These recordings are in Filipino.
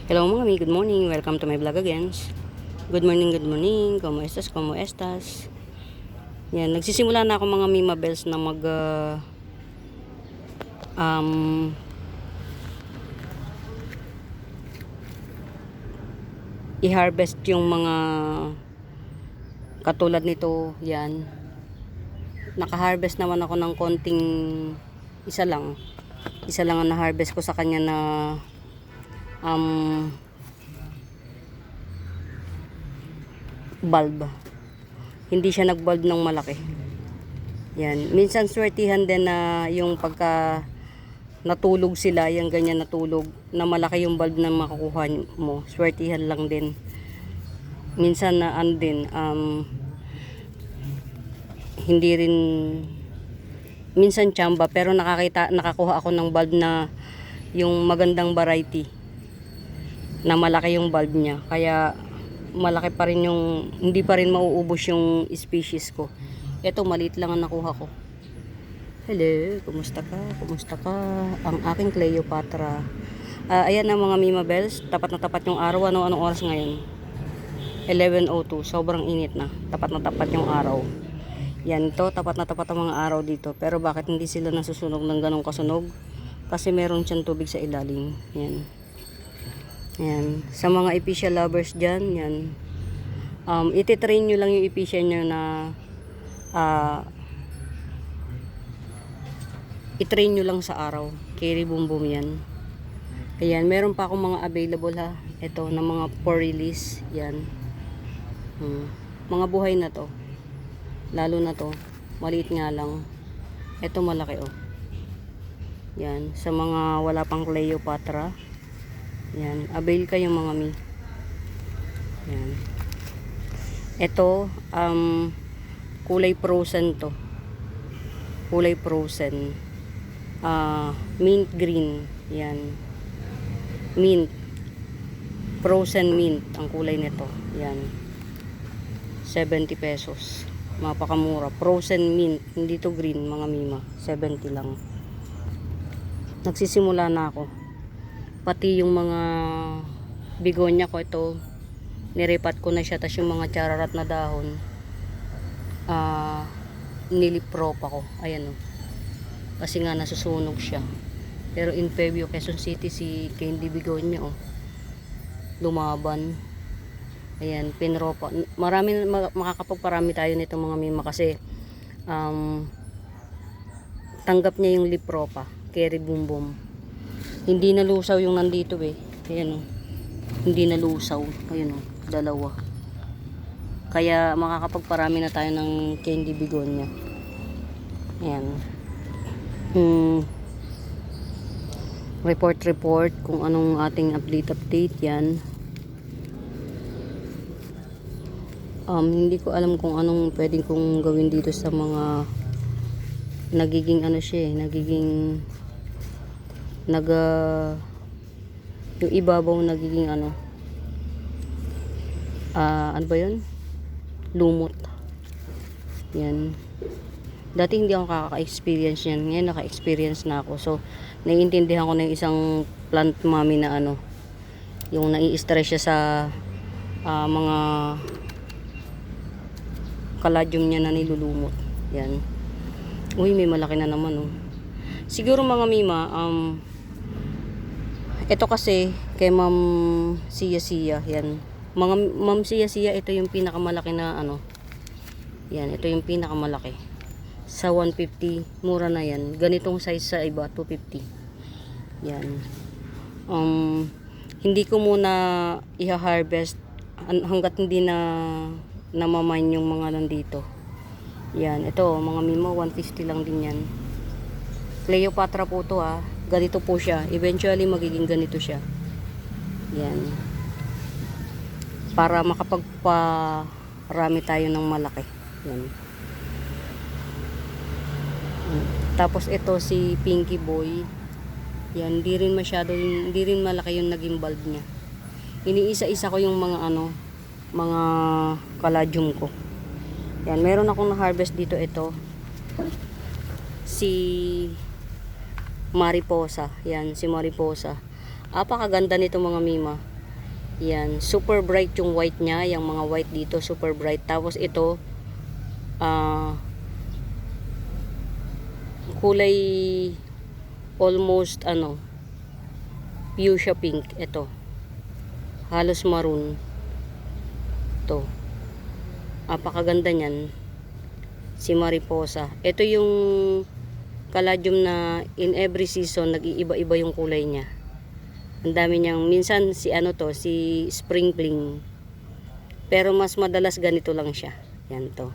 Hello mga mi, good morning. Welcome to my vlog again. Good morning, good morning. Como estas, como estas. Yan, nagsisimula na ako mga Mima Bells na mag i-harvest yung mga katulad nito. Yan. Naka-harvest naman ako ng konting isa lang ang na-harvest ko sa kanya na bulb. Hindi siya nag-bulb ng malaki. Yan. Minsan swertihan din na yung pagka natulog sila, yung ganyan natulog, na malaki yung bulb na makukuha mo. Swertihan lang din. Minsan na hindi rin minsan tsamba, pero nakakuha ako ng bulb na yung magandang variety na malaki yung bulb niya, kaya malaki pa rin yung, hindi pa rin mauubos yung species ko. Ito maliit lang ang nakuha ko. Hello, kumusta ka? Kumusta ka? Ang aking Cleopatra. Ayan na mga Mima Bells, tapat na tapat yung araw. Anong oras ngayon? 11:02, sobrang init na. Tapat na tapat yung araw. Yan to, tapat na tapat ang mga araw dito. Pero bakit hindi sila nasusunog ng ganong kasunog? Kasi meron siyang tubig sa ilalim. Yan. Yan. Sa mga epicea lovers dyan, yan. Ititrain nyo lang yung epicea nyo na itrain nyo lang sa araw. Carry boom boom yan. Ayan, meron pa akong mga available ha. Ito, na mga for release. Yan. Mga buhay na to. Lalo na to. Maliit nga lang. Ito malaki oh. Yan. Sa mga wala pang Cleopatra. Yan, avail kayo mga mi. Yan. Ito, kulay frozen to. Kulay frozen. Mint green. Yan. Mint. Frozen mint ang kulay nito. Yan. 70 pesos. Mapakamura. Frozen mint. Hindi to green mga mima. 70 lang. Nagsisimula na ako. Pati yung mga bigonya ko, ito niripat ko na siya, tas yung mga chararat na dahon nilipropa ko, ayan o, kasi nga nasusunog siya. Pero in Febio, Quezon City, si Candy Bigonya o, lumaban. Ayan, pinropa. Makakapagparami tayo nito mga mima, kasi tanggap niya yung lipropa, carry boom boom. Hindi nalusaw yung nandito eh. Ayan o. Hindi nalusaw. Ayan o. Dalawa. Kaya makakapagparami na tayo ng Candy Bigonya. Ayan. Report kung anong ating update yan. Hindi ko alam kung anong pwedeng kong gawin dito sa mga nagiging ano siya eh. Nagiging yung ibabaw nagiging ano ba yun? Lumot. Yan. Dati hindi ako nakaka-experience yan. Ngayon naka-experience na ako. So, naiintindihan ko na yung isang plant mami na ano, yung nai-stress siya sa mga caladium niya na nilulumot. Yan. Uy, may malaki na naman oh. Siguro mga mima, ito kasi kay Ma'am Sia, yan. Ma'am Sia, ito yung pinakamalaki na ano. Yan, ito yung pinakamalaki. Sa 150, mura na yan. Ganitong size sa iba, 250. Yan. Hindi ko muna i-harvest hanggat hindi na namamain yung mga nandito. Yan, ito mga mima, 150 lang din yan. Cleopatra po to ah. Ganito po siya. Eventually magiging ganito siya. Yan. Para makapagparami tayo ng malaki. Yan. Tapos ito si Pinky Boy. Yan, hindi rin malaki yung naging bulb niya. Iniisa-isa ko yung mga ano, mga caladium ko. Yan, meron akong na-harvest dito ito. Si Mariposa. Yan, si Mariposa. Apakaganda nito mga mima. Yan, super bright yung white niya, yung mga white dito super bright. Tapos ito kulay almost fuchsia pink. Ito halos maroon to. Apakaganda niyan, si Mariposa. Ito yung caladium na in every season nag-iiba-iba yung kulay niya. Ang dami niyang, minsan si spring bling, pero mas madalas ganito lang siya. Yan to.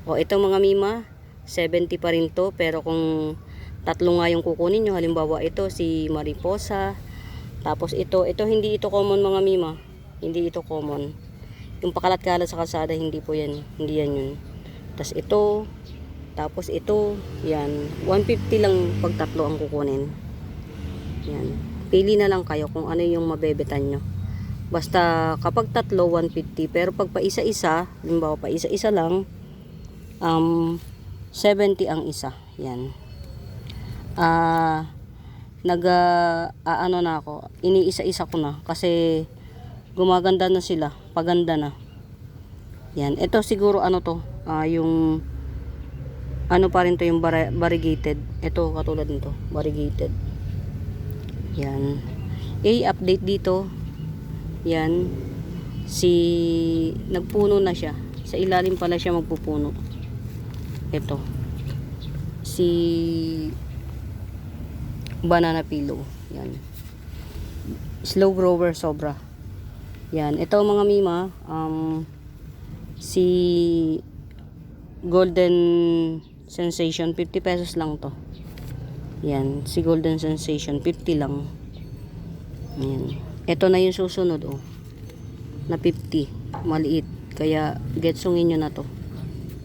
O ito mga mima, 70 pa rin to, pero kung tatlo nga yung kukunin nyo, halimbawa ito si Mariposa, tapos ito hindi ito common mga mima, hindi ito common. Yung pakalat-kalat sa kalsada, hindi po yan, hindi yan yun. Tapos ito, yan, 150 lang pag tatlo ang kukunin. Yan, pili na lang kayo kung ano yung mabebetan nyo. Basta kapag tatlo 150, pero pag pa isa-isa, halimbawa pa isa-isa lang, 70 ang isa. Yan. Na ako, iniisa-isa ko na kasi gumaganda na sila, paganda na. Yan, ito siguro yung pa rin to, yung variegated. Ito katulad nito, variegated. Yan. I-update dito. Yan. Nagpuno na siya. Sa ilalim pala siya magpupuno. Ito. Si banana pillow. Yan. Slow grower sobra. Yan. Ito mga mima, si Golden Sensation, 50 pesos lang to. Yan, si Golden Sensation, 50 lang. Yan. Ito na yung susunod, na 50. Maliit. Kaya, getsungin nyo na to.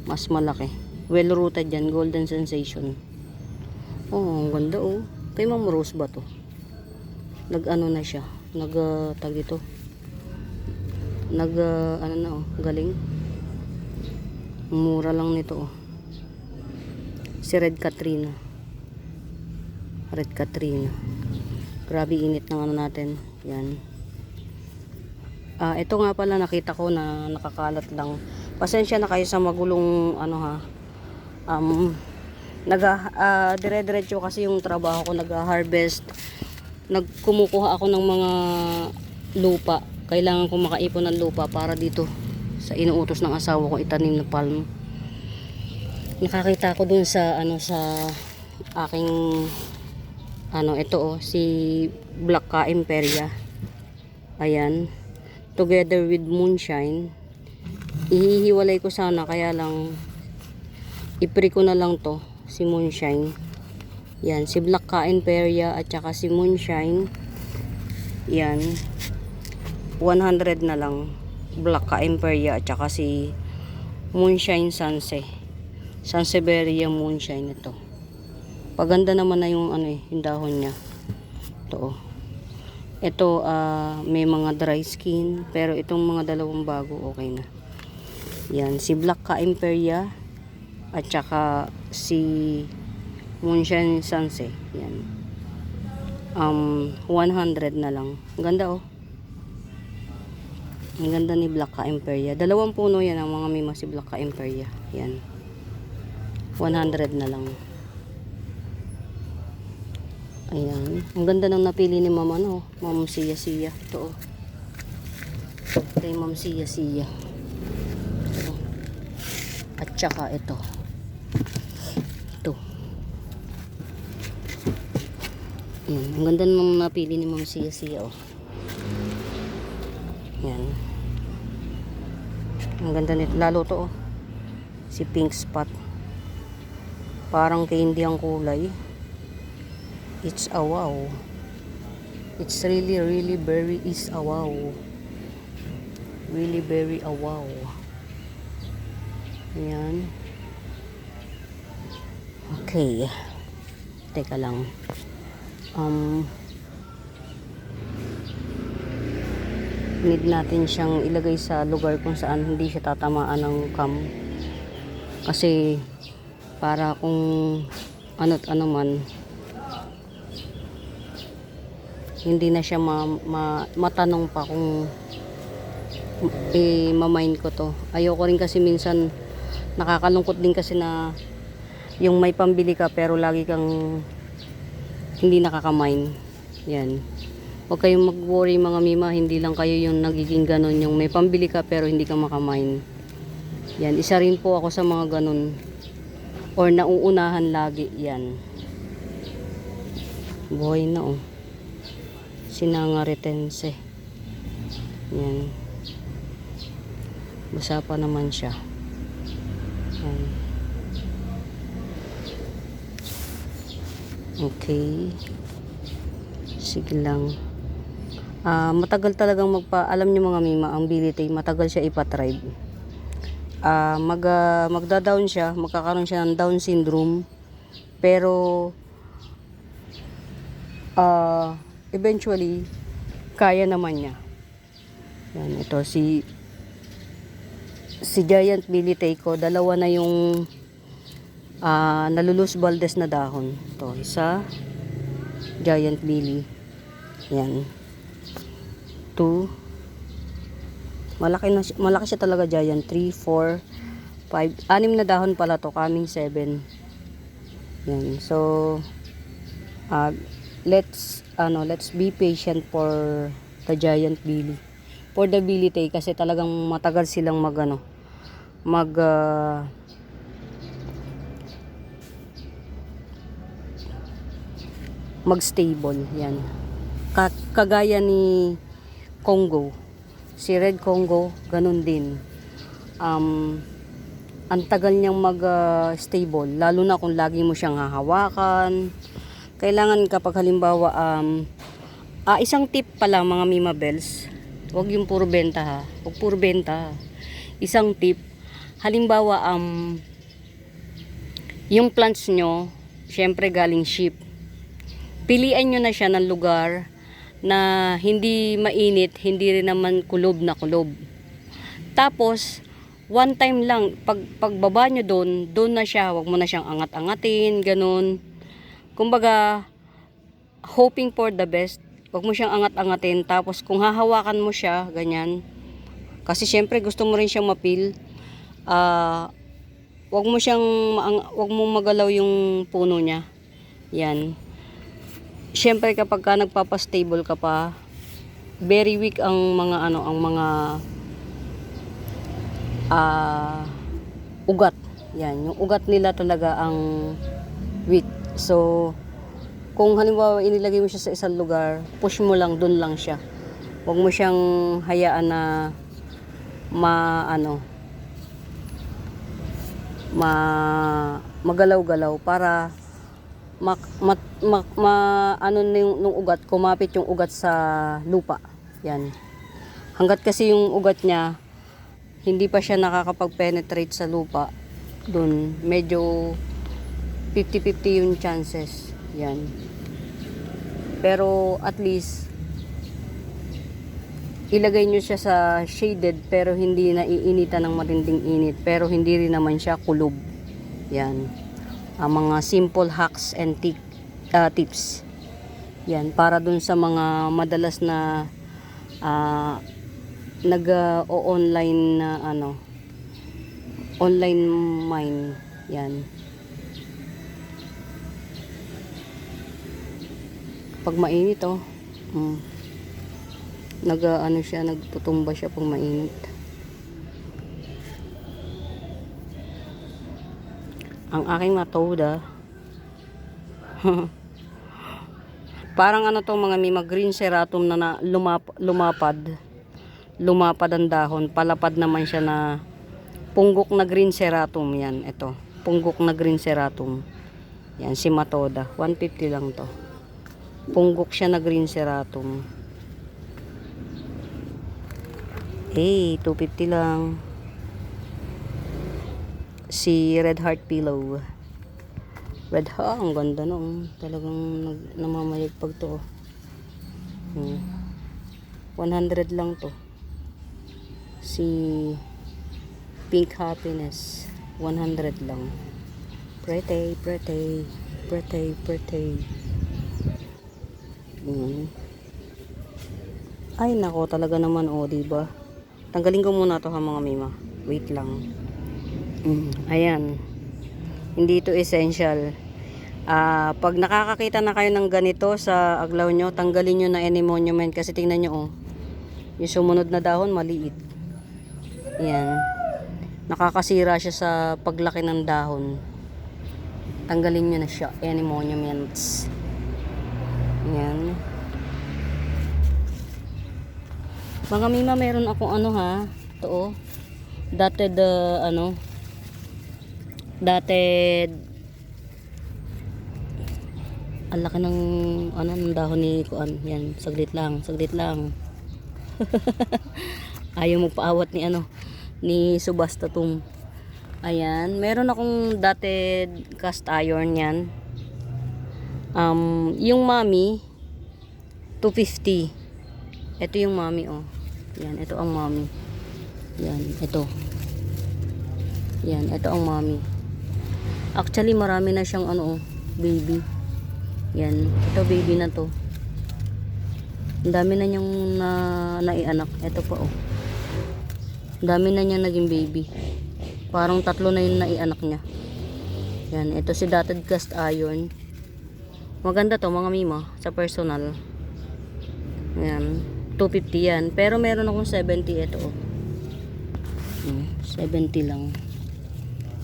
Mas malaki. Well rooted yan, Golden Sensation. Ang ganda, Kay Ma'am Rose ba to? Na siya. Tag dito. Galing. Mura lang nito, Si Red Katrina. Grabe init ng natin. Yan. Ito nga pala nakita ko na nakakalat lang. Pasensya na kayo sa magulong dire-diretso kasi yung trabaho ko, nag-harvest. Kumukuha ako ng mga lupa. Kailangan ko makaipon ng lupa para dito sa inuutos ng asawa ko itanim na palm. Nakakita ko dun sa sa aking si Black Ka Imperia. Ayan, together with Moonshine. Ihihiwalay ko sana, kaya lang ipre ko na lang to, si Moonshine. Yan, si Black Ka Imperia at saka si Moonshine. Yan, 100 na lang. Black Ka Imperia at saka si Moonshine Sansevieria Moonshine. Ito paganda naman na yung yung dahon niya. Ito may mga dry skin, pero itong mga dalawang bago okay na. Yan, si Black Ka Imperia at saka si Moonshine Sanse. Yan, 100 na lang. Ganda ang ganda ni Black Ka Imperia. Dalawang puno yan ang mga mima, si Black Ka Imperia. Yan, 100 na lang. Ayan, ang ganda ng napili ni Mama Ma'am Sia. Ito kay Ma'am Sia. At saka ito. Ayan, ang ganda ng napili ni Ma'am Sia. Yan. Ang ganda nito. Lalo to si Pink Spot. Parang candy ang kulay. It's a wow. It's really very is a wow. Really very a wow. Ayan. Okay. Teka lang. Need natin siyang ilagay sa lugar kung saan hindi siya tatamaan ng cam. Kasi para kung ano't ano man, hindi na siya matanong pa kung mamain ko to. Ayoko rin kasi minsan nakakalungkot din kasi na yung may pambili ka pero lagi kang hindi nakakamain. Yan. Huwag kayong mag-worry mga mima, hindi lang kayo yung nagiging ganun, yung may pambili ka pero hindi ka makamain. Yan, isa rin po ako sa mga ganun. Or nauunahan lagi, yan. Buhay na oh. Sinangaretense. Yan. Basa pa naman siya. Yan. Okay. Sige lang. Matagal talagang alam niyo mga mima, ang bilitay, matagal siya ipatribe. Magda-down siya, magkakaroon siya ng Down syndrome. Pero eventually kaya naman niya. Yan, ito si Giant Bilitay ko, dalawa na yung nalulus Valdez na dahon. Ito, isa Giant Billy. Yan. 2. Malaki siya talaga Giant. 3, 4, 5, 6 na dahon pala to, coming 7. Yan. So let's be patient for the Giant Billy. For the Bilitay kasi talagang matagal silang mag-stable. Yan. Kagaya ni Congo. Si Red Congo, ganun din. Ang tagal niyang mag-stable. Lalo na kung lagi mo siyang hahawakan. Kailangan kapag halimbawa, isang tip pala mga Mima Bells. Huwag yung puro benta ha. Huwag puro benta ha. Isang tip. Halimbawa, yung plants nyo, syempre galing ship. Pilian nyo na siya ng lugar na hindi mainit, hindi rin naman kulob na kulob. Tapos, one time lang, pagbaba nyo doon na siya, wag mo na siyang angat-angatin, ganun. Kumbaga, hoping for the best, wag mo siyang angat-angatin, tapos kung hahawakan mo siya, ganyan, kasi syempre gusto mo rin siyang mapil, wag mo magalaw yung puno niya, yan. Syempre kapag ka nagpapa-stable ka pa, very weak ang mga ugat. Yan, yung ugat nila talaga ang weak. So, kung halimbawa inilagay mo siya sa isang lugar, push mo lang, dun lang siya. Huwag mo siyang hayaan na magalaw-galaw para nung ugat, kumapit yung ugat sa lupa. Yan. Hanggat kasi yung ugat niya hindi pa siya nakakapag-penetrate sa lupa, dun medyo 50-50 yung chances. Yan. Pero at least ilagay nyo siya sa shaded pero hindi na iinitan ng matinding init, pero hindi rin naman siya kulob. Yan. Mga simple hacks and tips. Yan, para dun sa mga madalas na nag-online na online mine. Yan. Pag mainit nagtutumba siya pag mainit. Ang aking matoda parang mga Mima, green ceratum na lumapad ang dahon, palapad naman siya na punggok na green ceratum. Yan, ito, punggok na green ceratum. Yan, si matoda, 150 lang to. Punggok siya na green ceratum. 250 lang. Si Red Heart Pillow. Red Heart, ang ganda talagang namamayagpag to. 100 lang to. Si Pink Happiness, 100 lang. Pretty, pretty, pretty, pretty. Ay nako, talaga naman oh, diba? Tanggalin ko muna to ha mga mima. Wait lang. Ayan. Hindi ito essential. Pag nakakakita na kayo ng ganito sa aglaw nyo, tanggalin nyo na any monument kasi tingnan nyo oh. Yung sumunod na dahon maliit. Ayan. Nakakasira siya sa paglaki ng dahon. Tanggalin nyo na siya, any monuments. Ayan. Mga mima, meron akong ano ha. Ito oh. Dated ang laki ng ng dahon ni kuan. Yan, saglit lang. Ayaw mo paawat ni Subasta Tum. Ayan, meron akong dated cast iron yan. Yung mami 250. Ito yung mami oh. Yan, ito ang mami. Yan, ito. Yan, ito ang mami. Actually, marami na siyang baby. Yan, ito baby na to. Ang dami na niyang naianak. Ito pa oh. Ang dami na niyang naging baby. Parang 3 na yung naianak niya. Yan, ito si dated cast iron. Maganda to mga mima sa personal. Yan. 250 yan. Pero meron akong 70 ito oh. 70 lang.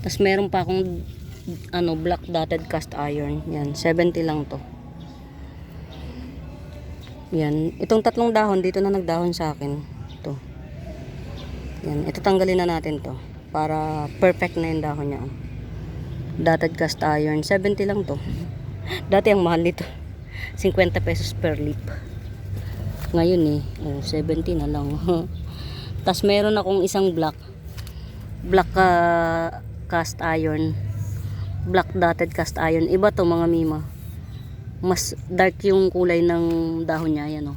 Tapos meron pa akong black dotted cast iron. Yan, 70 lang to. Yan, itong 3 dahon dito na nagdahon sa akin. Ito. Yan, ito tanggalin na natin to para perfect na yung dahon niya. Dotted cast iron, 70 lang to. Dati ang mahal nito. 50 pesos per lip. Ngayon 70 na lang. Tas meron akong isang black cast iron, black dotted cast iron. Iba to mga mima. Mas dark yung kulay ng dahon niya. Yan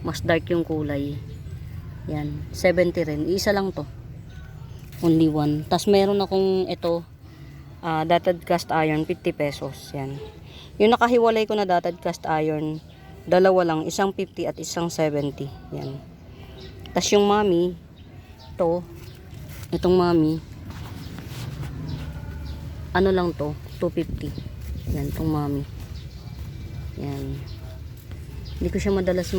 mas dark yung kulay. Yan, 70 rin. Isa lang to. Only one. Tas meron akong ito dotted cast iron, 50 pesos. Yan. Yung nakahiwalay ko na dotted cast iron, dalawa lang, isang 50 at isang 70. Yan. Tas yung mami, itong mami, lang to, 250. Yan, itong mami. Yan. Hindi ko siya madalas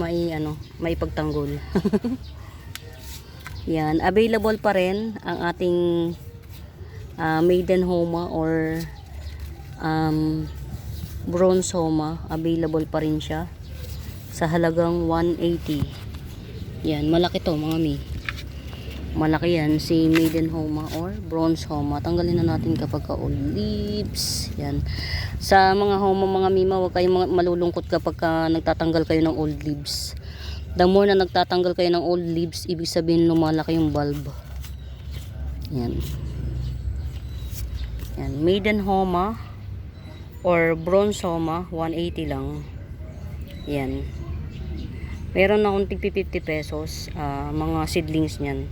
maipagtanggol. Yan, available pa rin ang ating maiden homa or bronze homa. Available pa rin siya sa halagang 180. Yan, malaki to mga mi. Malaki yan si maiden homa or bronze homa. Tanggalin na natin kapag ka old leaves. Yan. Sa mga homa mga mima, huwag kayong malulungkot kapag nagtatanggal kayo ng old leaves. The more na nagtatanggal kayo ng old leaves, ibig sabihin lumalaki yung bulb. Yan. Yan, maiden homa or bronze homa, 180 lang. Yan. Meron akong tig 50 pesos, mga seedlings niyan.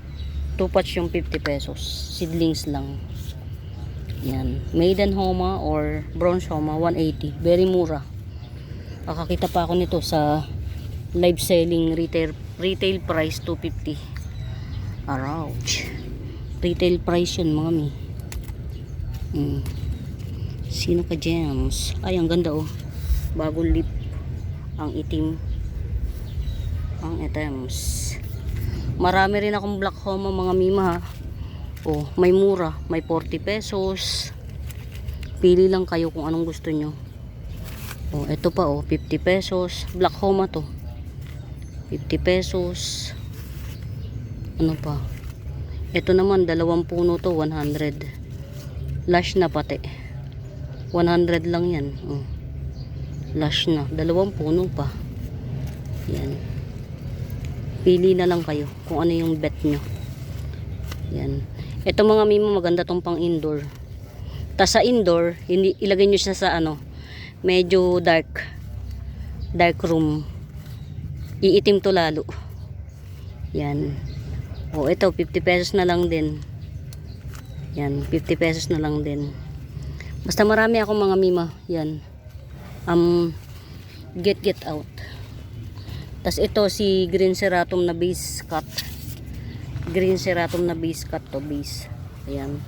2 patch yung 50 pesos. Seedlings lang. Yan. Maiden homa or bronze homa, 180. Very mura. Nakakita pa ako nito sa live selling retail price 250. Ouch. Retail price yun mga mi. Sino ka gems? Ay, ang ganda oh. Bagong lip. Ang itim. Ang items. Marami rin akong black homa mga mima ha. Oh, may mura, may 40 pesos. Pili lang kayo kung anong gusto nyo. Oh, ito pa oh, 50 pesos. Black homa to. 50 pesos. Ano pa? Ito naman, 2 puno to, 100. Lash na pati. 100 lang yan. Oh. Lash na. 2 puno pa. Yan. Pili na lang kayo kung ano yung bet nyo. Yan. Ito mga mimo, maganda tong pang indoor. Tas sa indoor, hindi ilagay nyo siya sa medyo dark room. Iitim to lalo. Yan. O ito, 50 pesos na lang din. Yan, 50 pesos na lang din. Basta marami akong mga mima. Yan. Get out. Tas ito si green ceratum na base cut. Green ceratum na base cut to, base. Ayan.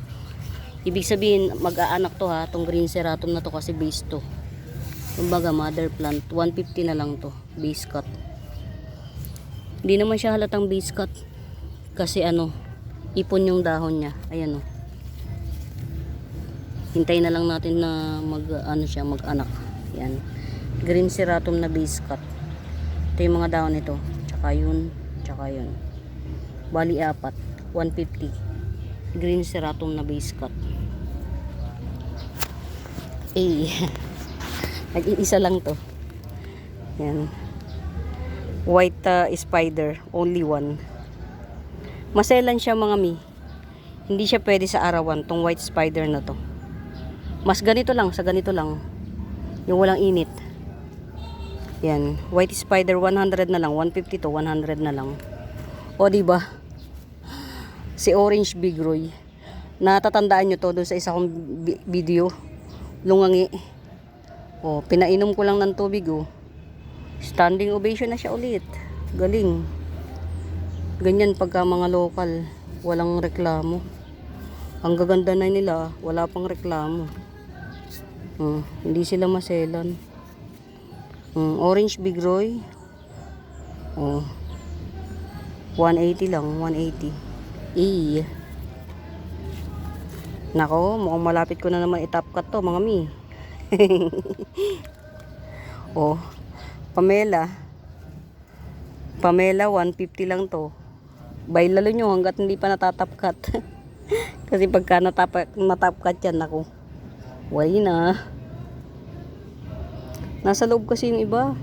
Ibig sabihin mag-aanak to ha, tong green ceratum na to kasi base to. Kumbaga mother plant, 150 na lang to, base cut. Hindi naman siya halatang base cut kasi ano, ipon yung dahon niya. Ayan oh. Hintayin na lang natin na mag-anak. Yan. Green ceratum na base cut. Ito yung mga dahon nito. Tsaka yun. Bali 4. 150. Green ceratum na base cut. Nag-iisa lang to. Yan. White spider. Only one. Maselan siya mga mi. Hindi siya pwede sa arawan. Tong white spider na to. Mas ganito lang. Sa ganito lang. Yung walang init. Yan, white spider 100 na lang, 150 to 100 na lang. O di ba? Si Orange Big Roy. Natatandaan nyo to doon sa isa kong video. Lungangi. O, pinainom ko lang ng tubig oh. Standing ovation na siya ulit. Galing. Ganyan pagka mga local, walang reklamo. Ang gaganda na nila, wala pang reklamo. Hindi sila maselan. Orange Big Roy. 180 lang, 180. Nako, mukhang malapit ko na naman i-top cut to, mga mi. Pamela. Pamela 150 lang to. Bailalo nyo hanggat hindi pa natatop cut. Kasi pagka natop cut yan, nako. Wala na. Nasa loob kasi yung iba.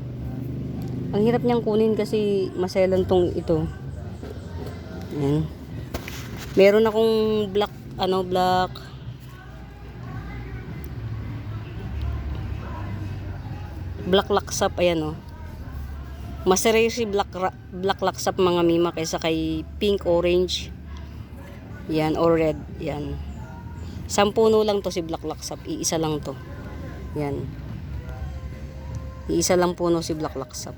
Ang hirap niyang kunin kasi maselan tong ito. Ayan. Meron akong black laksap. Ayan oh. Mas rare si black laksap mga mima kaysa kay pink, orange. Yan, or red. Yan. 10 puno lang to si black laksap. Iisa lang to. Yan. Iisa lang puno si black laksap.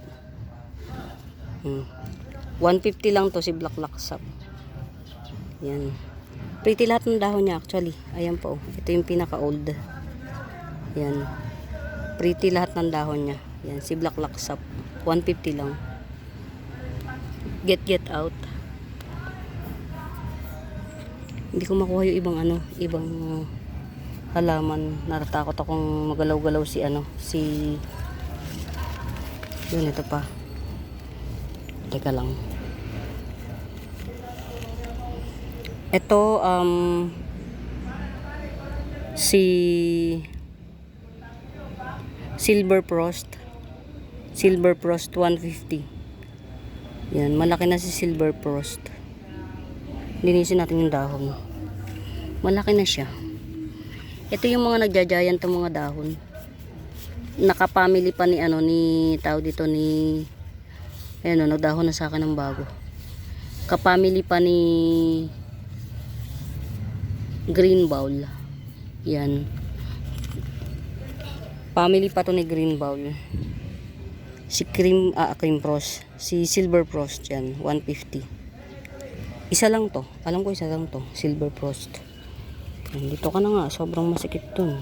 150 lang to si black laksap. Yan. Pretty lahat ng dahon niya actually. Ayan po. Ito yung pinaka old. Yan. Pretty lahat ng dahon niya. Yan si black laksap. 150 lang. Get out. Hindi ko makuha yung ibang halaman. Natatakot akong magalaw-galaw si yun, ito pa. Teka lang. Ito, si Silver Frost 150. Yan, malaki na si Silver Frost. Linisin natin yung dahon. Malaki na siya. Ito yung mga nagjajayan tong mga dahon. Nakapamily pa ni tao dito ni nagdahon na sa akin ng bago. Kapamily pa ni Green Bowl. Yan. Family pa to ni Green Bowl. Si Cream Frost. Si Silver Frost yan. 150. Isa lang to. Alam ko isa lang to. Silver Frost. Dito ka na nga. Sobrang masikip dun.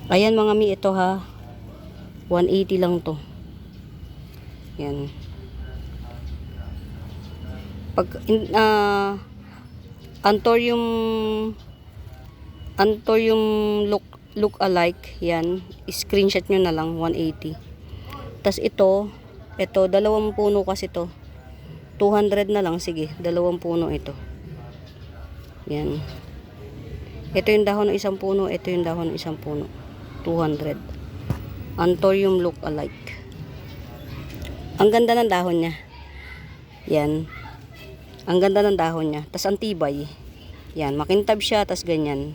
Ayan mga mi. Ito ha. 180 lang to. Yan. Pag Anthurium look alike, yan, screenshot nyo na lang, 180. Tas ito 2 puno kasi to, 200 na lang, sige, 2 puno ito. Yan. Ito yung dahon ng 1 puno, ito yung dahon ng 1 puno, 200. Anthurium look alike. Ang ganda ng dahon niya. Yan. Ang ganda ng dahon niya. Tas ang tibay. Yan, makintab siya, tas ganyan.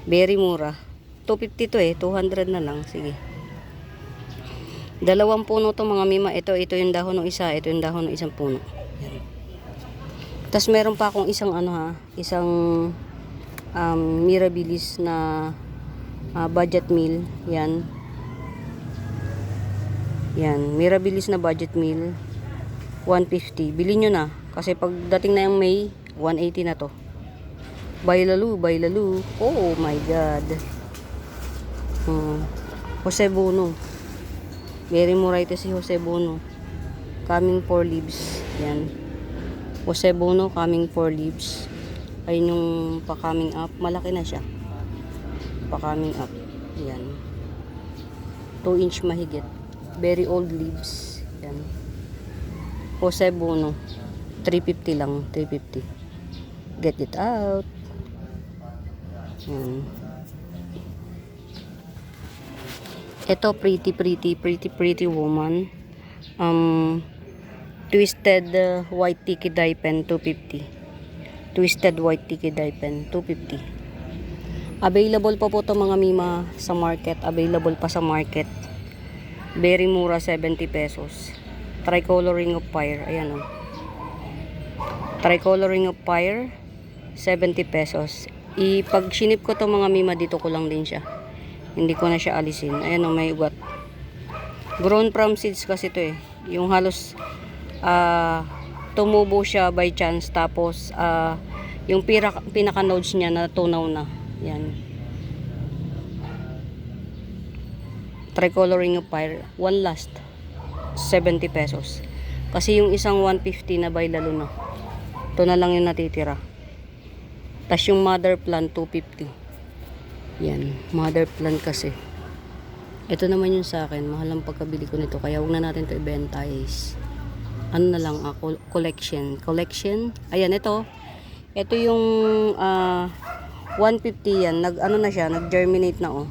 Very mura. 250 to 200 na lang. Sige. 2 puno to mga mima. Ito yung dahon ng isa, ito yung dahon ng 1 puno. Yan. Tas meron pa akong isang isang mirabilis na budget meal. Yan. Yan, Mirabilis na budget meal, 150. Bili nyo na. Kasi pagdating na yung May, 180 na to. Baylalu, baylalu. Oh my God. Jose Bono. Very Moraite si Jose Bono. Coming 4 leaves. Yan. Jose Bono, coming 4 leaves. Ayun yung pa-coming up. Malaki na siya. Pa-coming up. Yan. 2 inch mahigit. Very old leaves. Yan. Jose Bono. 350 lang. 350. Get it out. Yan. Ito, pretty woman. Twisted white tiki dye pen, 250. Twisted white tiki dye pen, 250. Available pa po to mga mima sa market. Available pa sa market. Very mura, 70 pesos. Tricolor Ring of Fire. Ayan o. Tricolor Ring of Fire, 70 pesos. Pag sinip ko to mga mima, dito ko lang din siya. Hindi ko na siya alisin. Ayan o, may ugat. Grown from seeds kasi to eh. Yung halos tumubo siya by chance. Tapos yung pinaka nodes niya natunaw na. Yan. Tricolor Ring of Fire, one last, 70 pesos. Kasi yung isang 150 na baylalo na. Ito na lang yung natitira. Tapos yung mother plant, 250. Yan, mother plant kasi. Ito naman yung sa akin, mahal ang pagkabili ko nito. Kaya huwag na natin ito ibenta is. Ano na lang, collection. Ayan, ito. Ito yung 150 yan. Ano na siya, nag-germinate na oh.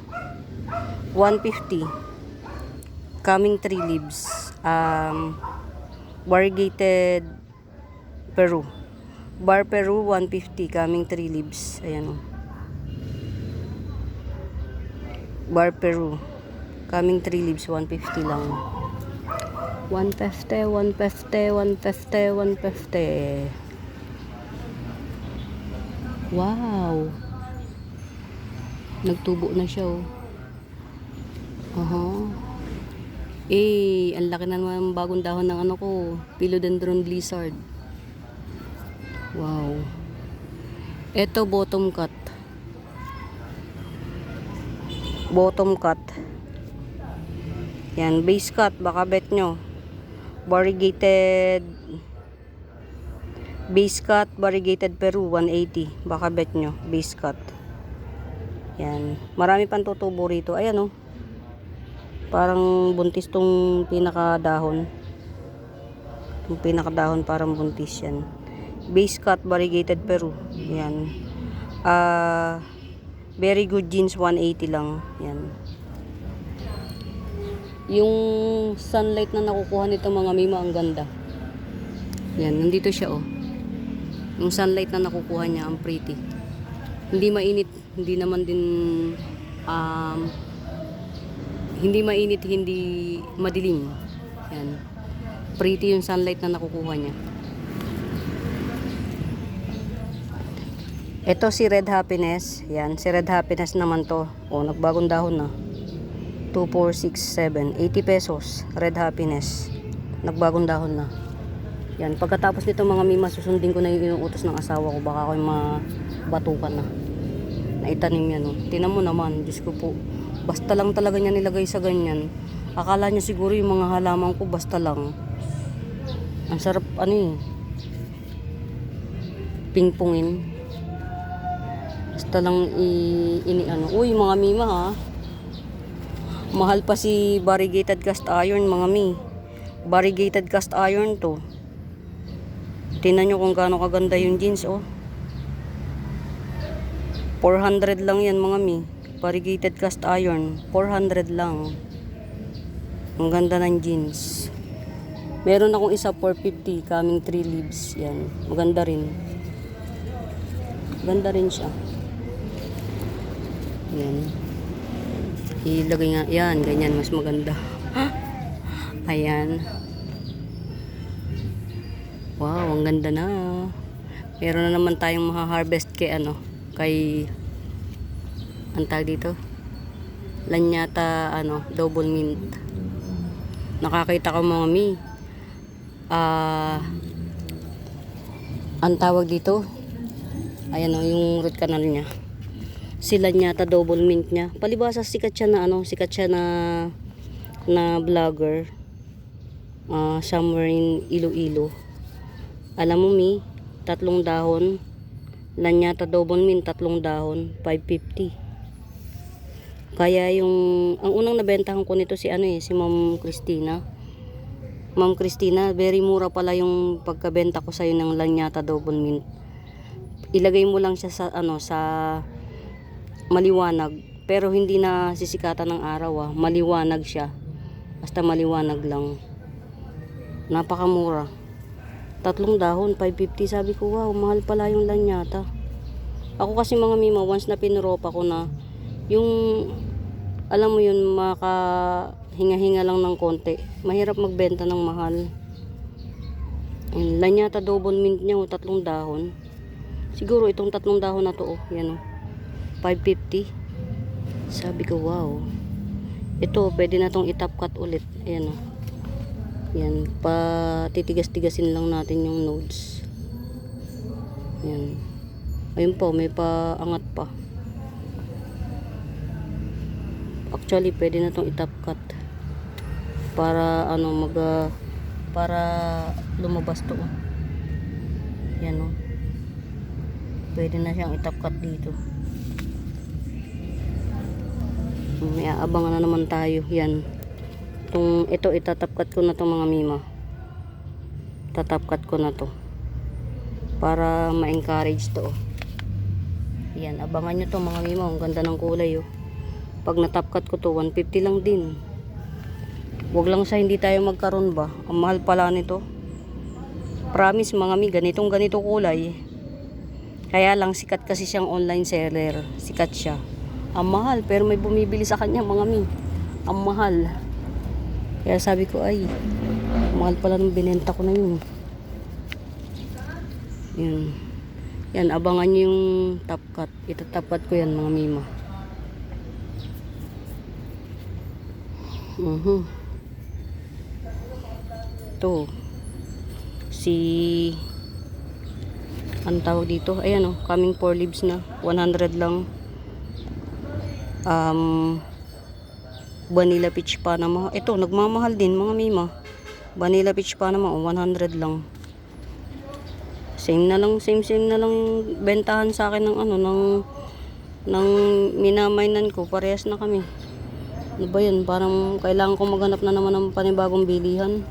150. Coming 3 leaves. Variegated Peru. Bar Peru 150. Coming 3 leaves. Ayan o. Bar Peru. Coming 3 leaves. 150 lang. 150. Wow. Nagtubo na siya oh. Ang laki na naman bagong dahon ng ano ko, Philodendron Blizzard. Wow. Ito bottom cut. Yan, base cut, baka bet nyo. Variegated base cut, variegated Peru 180. Baka bet nyo, base cut. Yan, marami pang tutubo rito. Ayan oh. Parang buntis tong pinakadahon. Yung pinakadahon parang buntis yan. Base cut, variegated Peru. Yan. Very good genes, 180 lang. Yan. Yung sunlight na nakukuha nito mga mima, ang ganda. Yan, nandito siya oh. Yung sunlight na nakukuha niya, ang pretty. Hindi mainit, hindi naman din hindi mainit, hindi madilim. Yan. Pretty yung sunlight na nakukuha niya. Ito si Red Happiness. Yan, si Red Happiness naman to. Oh, nagbagong dahon na. 2, 4, 6, 7, 80 pesos. Red Happiness. Nagbagong dahon na. Yan, pagkatapos nito mga mima, susundin ko na yung inuutos ng asawa ko. Baka ako'y mabatukan na. Naitanim yan, oh. Tinan mo naman, Diyos ko po. Basta lang talaga niya nilagay sa ganyan. Akala niya siguro yung mga halaman ko basta lang. Ang sarap, ano eh. Pingpungin. Basta lang ano. Uy, mga mima ha. Mahal pa si variegated cast iron, mga mi. Variegated cast iron to. Tingnan nyo kung gaano kaganda yung jeans, oh. 400 lang yan, mga mi. Variegated cast iron. 400 lang. Ang ganda ng jeans. Meron akong isa 450. Coming 3 leaves. Yan. Maganda rin. Maganda rin siya. Yan. Ilagay nga. Yan. Ganyan. Mas maganda. Ayan. Wow, ang ganda na. Meron na naman tayong maha-harvest kay kay ang tawag dito, Lanyata double mint nakakita ko mga mi. Ang tawag dito, ayan o, yung root canal niya. Sila niya, double mint niya. Palibasa sikat siya na vlogger. Somewhere in Iloilo. Alam mo mi, 3 dahon. Lanyata double mint, 3 dahon, 550. Kaya ang unang nabentahan ko nito si si Ma'am Christina. Ma'am Christina, very mura pala yung pagkabenta ko sa'yo ng lanyata double mint. Ilagay mo lang siya sa sa maliwanag, pero hindi na sisikatan ng araw maliwanag siya. Basta maliwanag lang. Napakamura. 3 dahon, 550. Sabi ko, wow, mahal pala yung lanyata. Ako kasi mga mima, once na pinropa ko na, yung, alam mo yun, makahinga-hinga lang ng konti. Mahirap magbenta ng mahal. Lanyata double mint niya, 3 dahon. Siguro itong 3 dahon na to, yan 550. Sabi ko, wow. Ito, pwede na tong i-top cut ulit. Ayan yan, titigas-tigasin lang natin yung nodes. Yan. Ayun po, may paangat pa. Actually, pwede na tong i-top cut. Para para lumabas to. Yan pwede na siyang i-top cut dito. May aabangan na naman tayo. Yan. Ito itatapkat ko na to mga mima. Tatapkat ko na to para ma-encourage to. Yan, abangan nyo to mga mima. Ang ganda ng kulay Pag natapkat ko to, 150 lang din. Wag lang sa hindi tayo magkaroon ba. Ang mahal pala nito. Promise mga mi, ganito kulay. Kaya lang sikat kasi siyang online seller. Sikat siya. Ang mahal, pero may bumibili sa kanya mga mi. Ang mahal. Kaya sabi ko, ay, mahal pala nung binenta ko na yun. Yan, abangan nyo yung top cut. Itatop cut ko yan mga mima. Ito. Ang tawag dito, ayan coming 4 leaves na. 100 lang. Vanilla peach Panama. Ito, nagmamahal din mga mima. Vanilla peach Panama, 100 lang. Same na lang yung bentahan sa akin ng minamainan ko. Parehas na kami. Ano ba yun? Parang kailangan ko maghanap na naman ng panibagong bilihan.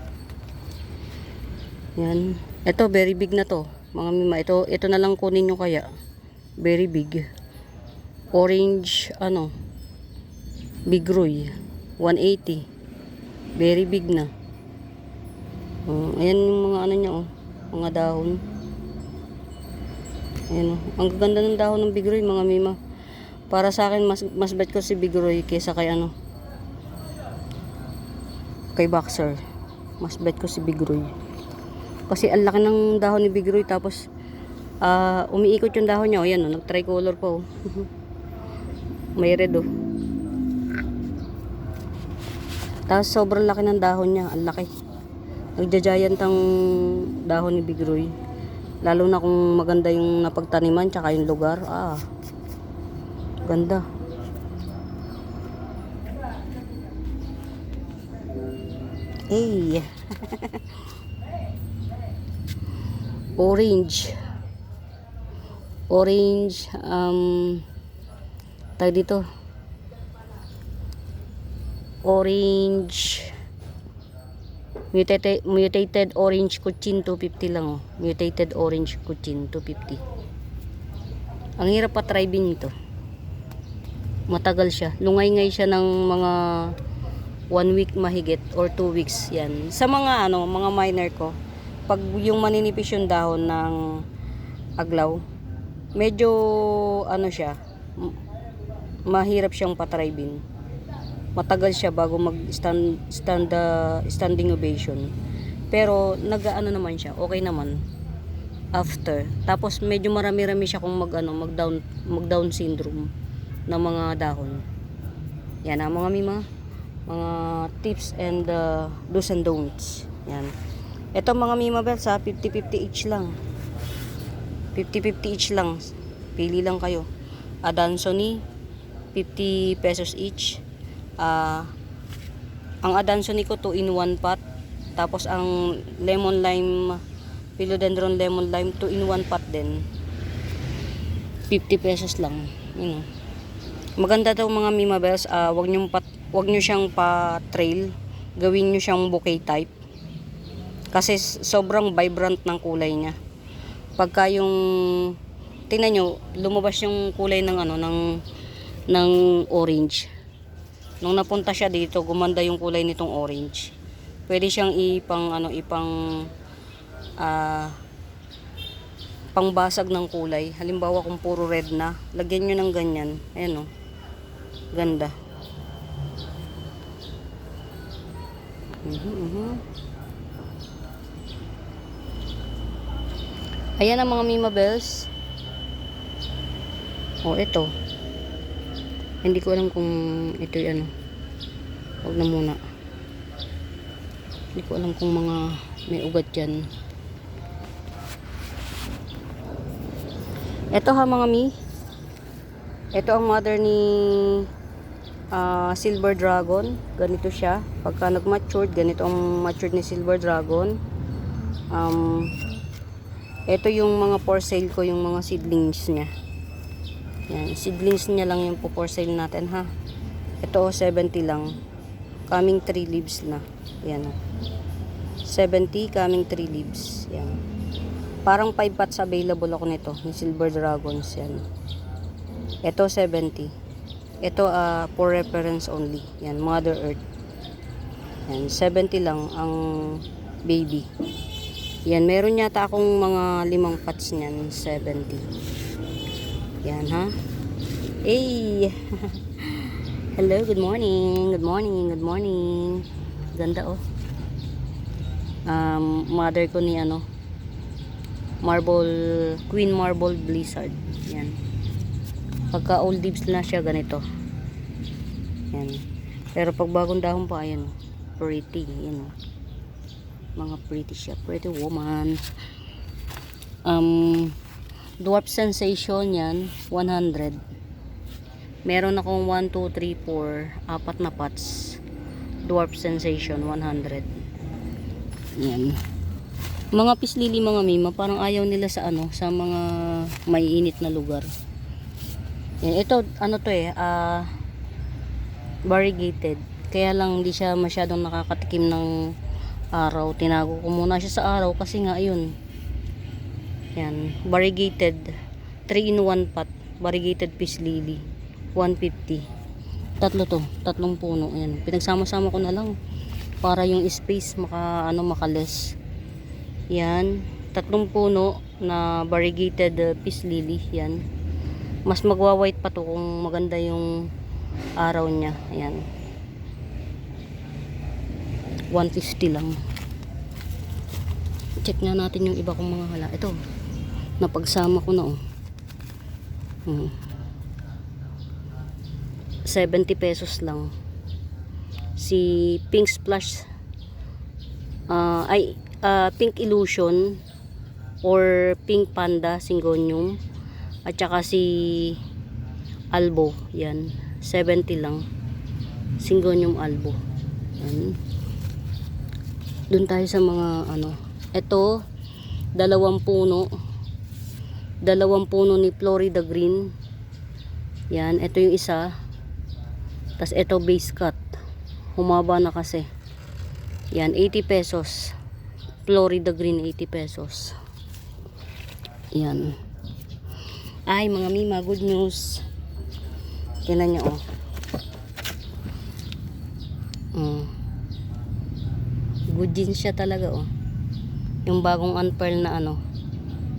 Yan. Ito, very big na to. Mga mima, ito na lang kunin nyo kaya. Very big. Orange, Big Roy. 180. Very big na. Ayan yung mga niya mga dahon. Ayan ang gaganda ng dahon ng Big Roy mga mima. Para sa akin mas bet ko si Big Roy kaysa kay kay Boxer. Mas bet ko si Big Roy. Kasi ang laki ng dahon ni Big Roy, tapos umiikot yung dahon niya. Ayan nag-tricolor pa May red Tapos sobrang laki ng dahon niya, ang laki. Nagja-giant ang dahon ni Big Roy. Lalo na kung maganda yung napagtaniman tsaka yung lugar. Ganda. Orange. Tag dito. Orange. Mutated orange kuchin 250 lang Mutated orange kuchin 250. Ang hirap pa-tribing ito. Matagal siya. Lungay-ngay siya ng mga 1 week mahigit or 2 weeks yan. Sa mga mga minor ko, pag yung maninipis yung dahon ng aglaw, medyo siya, mahirap siyang pa-tribing. Matagal siya bago standing ovation. Pero naman siya, okay naman after. Tapos medyo marami-rami siya kung mag down syndrome ng mga dahon. Yan mga mima. Mga tips and do's and don'ts. Yan. Ito mga Mima Bells ha, 50-50 each lang. 50-50 each lang. Pili lang kayo. Adansoni, 50 pesos each. Ang Adansoni ko 2 in 1 pot. Tapos ang lemon lime, philodendron lemon lime 2 in 1 pot din. 50 pesos lang. Yun. Maganda daw mga Mima Bells. Wag nyo siyang pa-trail. Gawin nyo siyang bouquet type. Kasi sobrang vibrant ng kulay niya. Pagka yung tingnan nyo, lumabas yung kulay ng ng orange. Nung napunta siya dito, gumanda yung kulay nitong orange. Pwede siyang pangbasag ng kulay. Halimbawa kung puro red na, lagyan nyo ng ganyan. Ayan o. Ganda. Ayan ang mga Mima Bells. Ito. Hindi ko alam kung ito yung Huwag na muna. Hindi ko alam kung mga may ugat dyan. Ito ha mga Mi. Ito ang mother ni Silver Dragon. Ganito siya. Pagka nag-matured, ganito ang matured ni Silver Dragon. Ito yung mga for sale ko, yung mga seedlings niya. Yan, seedlings niya lang yung for sale natin ha. Ito 70 lang. Coming 3 leaves na. Yan. 70 coming 3 leaves. Yan. Parang 5 pots available ako nito ni Silver Dragons yan. Ito 70. Ito for reference only. Yan, Mother Earth. Yan, 70 lang ang baby. Yan, meron yata akong mga 5 pots niyan, 70. Yan ha. Hey. Hello, good morning. Good morning, good morning. Ganda oh. Mother ko ni Queen Marble Blizzard. Yan. Pagka old leaves na siya ganito. Yan. Pero pag bagong dahon pa ayan, pretty, mga pretty siya, pretty woman. Dwarf Sensation yan, 100. Meron akong 1, 2, 3, 4, 4 na pots. Dwarf Sensation 100. Yan. Mga pislili mga Mima, parang ayaw nila sa sa mga maiinit na lugar. Yan, ito variegated. Kaya lang hindi siya masyadong nakakatikim ng araw. Tinago ko muna siya sa araw kasi nga ayun. Yan, variegated 3 in 1 pot. Variegated peace lily 150. Tatlong puno. Yan, pinagsama-sama ko na lang para yung space makales. Yan, 3 puno na variegated peace lily. Yan, mas magwa-white pa to kung maganda yung araw niya. Ayan, 150 lang. Check na natin yung iba kong mga hala. Ito, napagsama ko na 70 pesos lang. Si Pink Splash Pink Illusion or Pink Panda Syngonium at saka si Albo, yan 70 lang. Syngonium Albo. Yan. Doon tayo sa mga ito, 2 puno ni Florida Green. Yan, ito yung isa. Tas ito base cut. Humaba na kasi. Yan, 80 pesos. Florida Green, 80 pesos. Yan. Ay, mga Mima, good news. Tingnan nyo, Good jeans siya talaga, Yung bagong unpearl na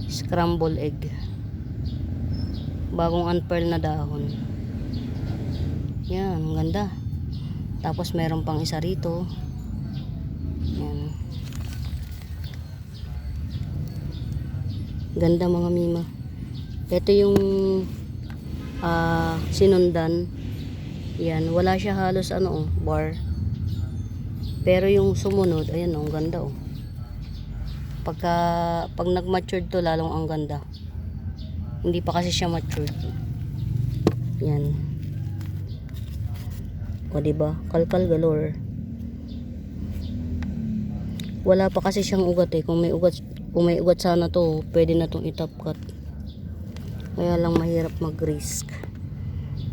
scramble egg. Bagong unpearl na dahon. Yan, ang ganda. Tapos meron pang isa rito. Yan. Ganda mga Mima. Ito yung sinundan. Yan, wala siya halos bar. Pero yung sumunod, ayan oh, ang ganda oh. Pag nag-matured to, lalong ang ganda. Hindi pa kasi siya matured. Yan. O diba? Kalkal galore. Wala pa kasi siyang ugat eh. Kung may ugat sana to, pwede na tong i-top cut. Kaya lang mahirap mag-risk.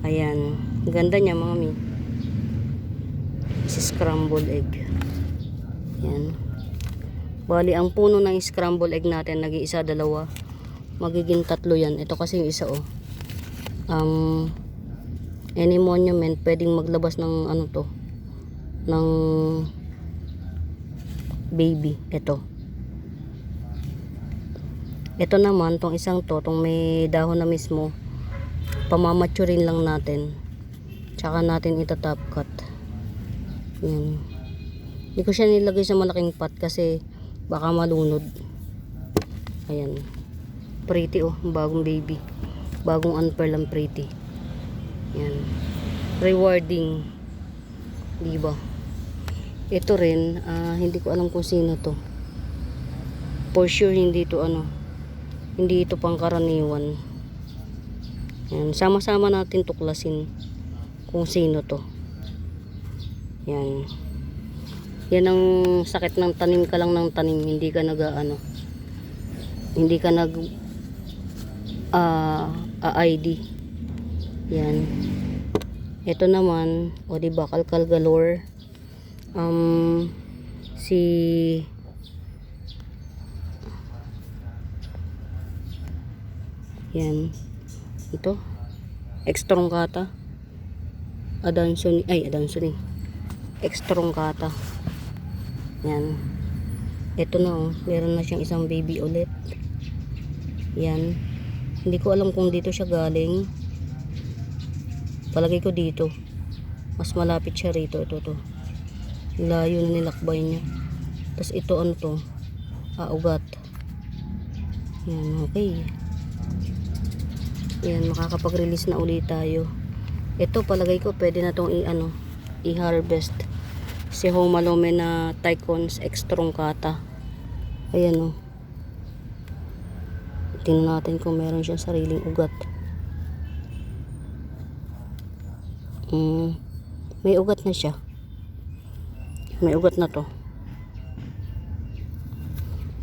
Ayan. Ganda niya mga mi. Si scrambled egg. Yan. Bali, ang puno ng scrambled egg natin, nag-iisa, dalawa. Magiging 3 yan. Ito kasi yung isa oh. Any monument, pwedeng maglabas ng ano to. Ng baby. Ito naman, tong isang to, tong may dahon na mismo, pamamaturin lang natin. Tsaka natin ita-top cut. Yan. Hindi ko siya nilagay sa malaking pot kasi baka malunod. Ayan. Pretty oh, bagong baby. Bagong unpearl ang pretty. Yan. Rewarding. Diba? Ito rin, hindi ko alam kung sino to. For sure hindi to hindi ito pangkaraniwan. Yan, sama-sama natin tuklasin kung sino to. Yan. Yan ang sakit ng tanim ka lang ng tanim, hindi ka hindi ka nag ID. Yan. Ito naman, o diba, kalkal galore. Yan. Ito. Extrongata. Adansoni. Extrongata. Yan. Ito na oh. Meron na siyang isang baby ulit. Yan. Hindi ko alam kung dito siya galing. Palagay ko dito. Mas malapit siya rito. Ito to. Layo na nilakbay niya. Tapos ito ano to? Ugat. Yan. Okay. Yan, makakapag-release na ulit tayo. Ito palagay ko pwede na tong i-harvest. Si Homalome na Tycons Extrongata. Ayan oh. Tingnan natin kung meron siyang sariling ugat. May ugat na siya. May ugat na to.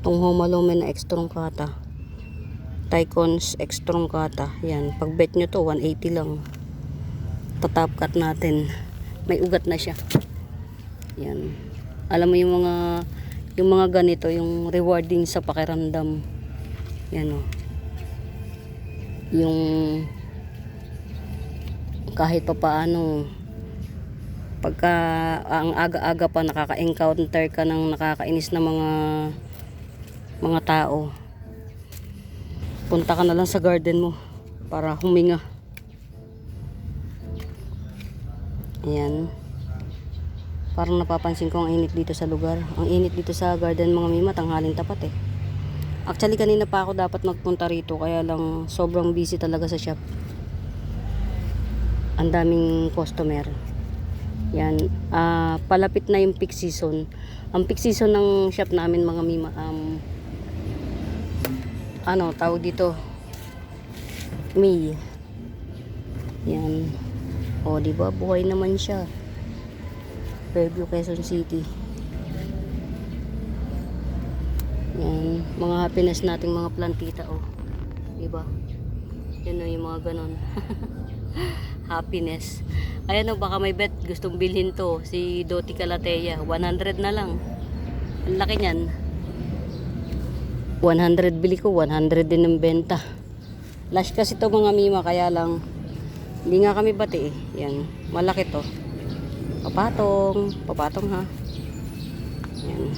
Tong Homalome na Extrongata. Tycons Extrongata. Yan. Pag bet nyo to, 180 lang. Tatap cut natin. May ugat na siya. Yan. Alam mo yung mga ganito, yung rewarding sa pakiramdam. Yan o. Yung kahit pa paano, pagka ang aga-aga pa nakaka-encounter ka ng nakakainis na mga tao, punta ka na lang sa garden mo para huminga. Ayan. Parang napapansin ko ang init dito sa lugar. Ang init dito sa garden mga mima, tanghaling tapat eh. Actually kanina pa ako dapat magpunta rito, kaya lang sobrang busy talaga sa shop. Ang daming customer. Yan. Palapit na yung peak season. Ang peak season ng shop namin mga mima, tawag dito, May. Yan. O diba, buhay naman siya. Fairview, Quezon City. Yan, mga happiness nating mga plantita oh. Diba? Yan o yung mga ganon. Happiness. Ayan o, baka may bet gustong bilhin to, si Doti Calathea. 100 na lang. Ang laki niyan. 100 bili ko, 100 din ang benta. Lash kasi to mga mima, kaya lang hindi nga kami bati eh. Yan, malaki to. Papatong ha. Yan.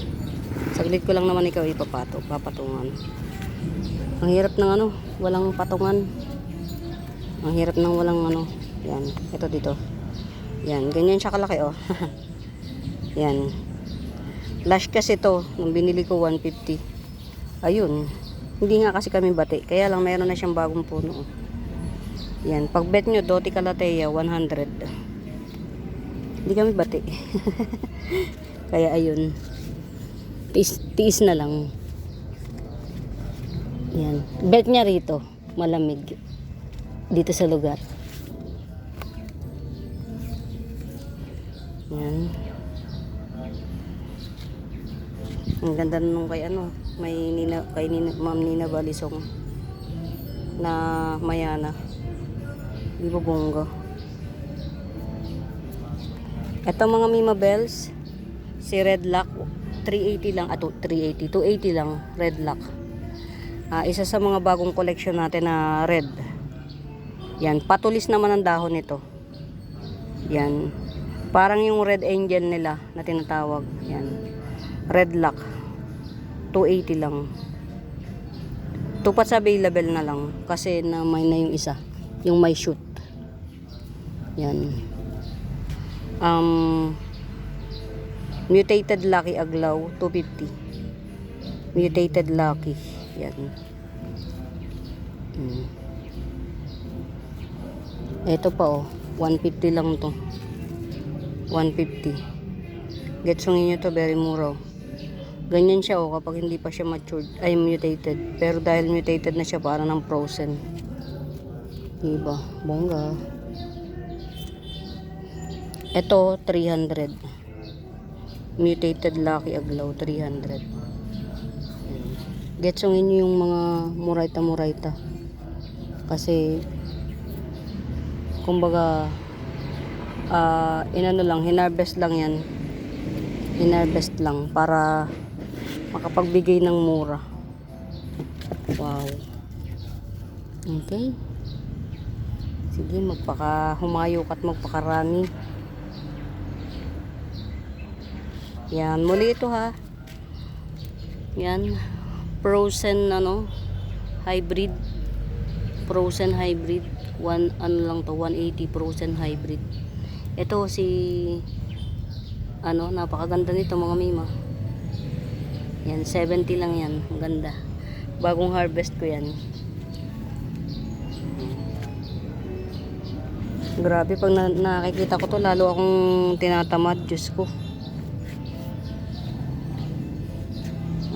Saglit ko lang naman ikaw papatungan. Ang hirap ng walang patungan. Ang hirap ng walang Yan, ito dito. Yan, ganyan siya kalaki oh. Yan. Lash kasi to, nung binili ko 150. Ayun. Hindi nga kasi kami bati, kaya lang mayroon na siyang bagong puno. Yan, pag bet nyo Doti Calathea 100. Hindi kami bati. Kaya ayun. Tiis na lang. Yan. Belt niya rito. Malamig. Dito sa lugar. Yan. Ang ganda nung kay ano. Kay Ma'am Nina Balisong. Na Mayana. Di ba bongga? Ito mga Mima Bells. Si Red Lock. 380 lang. 380. 280 lang. Red Lock. Isa sa mga bagong collection natin na red. Yan, patulis naman ang dahon nito. Yan. Parang yung red angel nila na tinatawag. Yan. Red Lock. 280 lang. Tupat sa available na lang kasi na may na yung isa. Yung may shoot. Yan. Mutated Lucky Aglaw 250. Mutated Lucky. Yan. Ito pa oh, 150 lang to. 150. Getsongin nyo to, very mura. Ganyan siya oh, kapag hindi pa siya matured, ay mutated. Pero dahil mutated na siya, parang ng frozen. Diba? Bongga. Ito, 300. Mutated Lucky Aglaw, 300. Getsongin nyo yung mga murayta-murayta. Kasi, kumbaga, inano lang, hinarvest lang yan. Hinarvest lang para makapagbigay ng mura. Wow. Okay. Sige, humayok at magpakarami. Yan, muli ito ha. Yan. Frozen hybrid. Frozen hybrid. Lang to, 180 frozen hybrid. Ito si napakaganda nito mga Mima. Yan, 70 lang yan. Ang ganda. Bagong harvest ko yan. Grabe, pag nakikita ko to, lalo akong tinatamad. Diyos ko.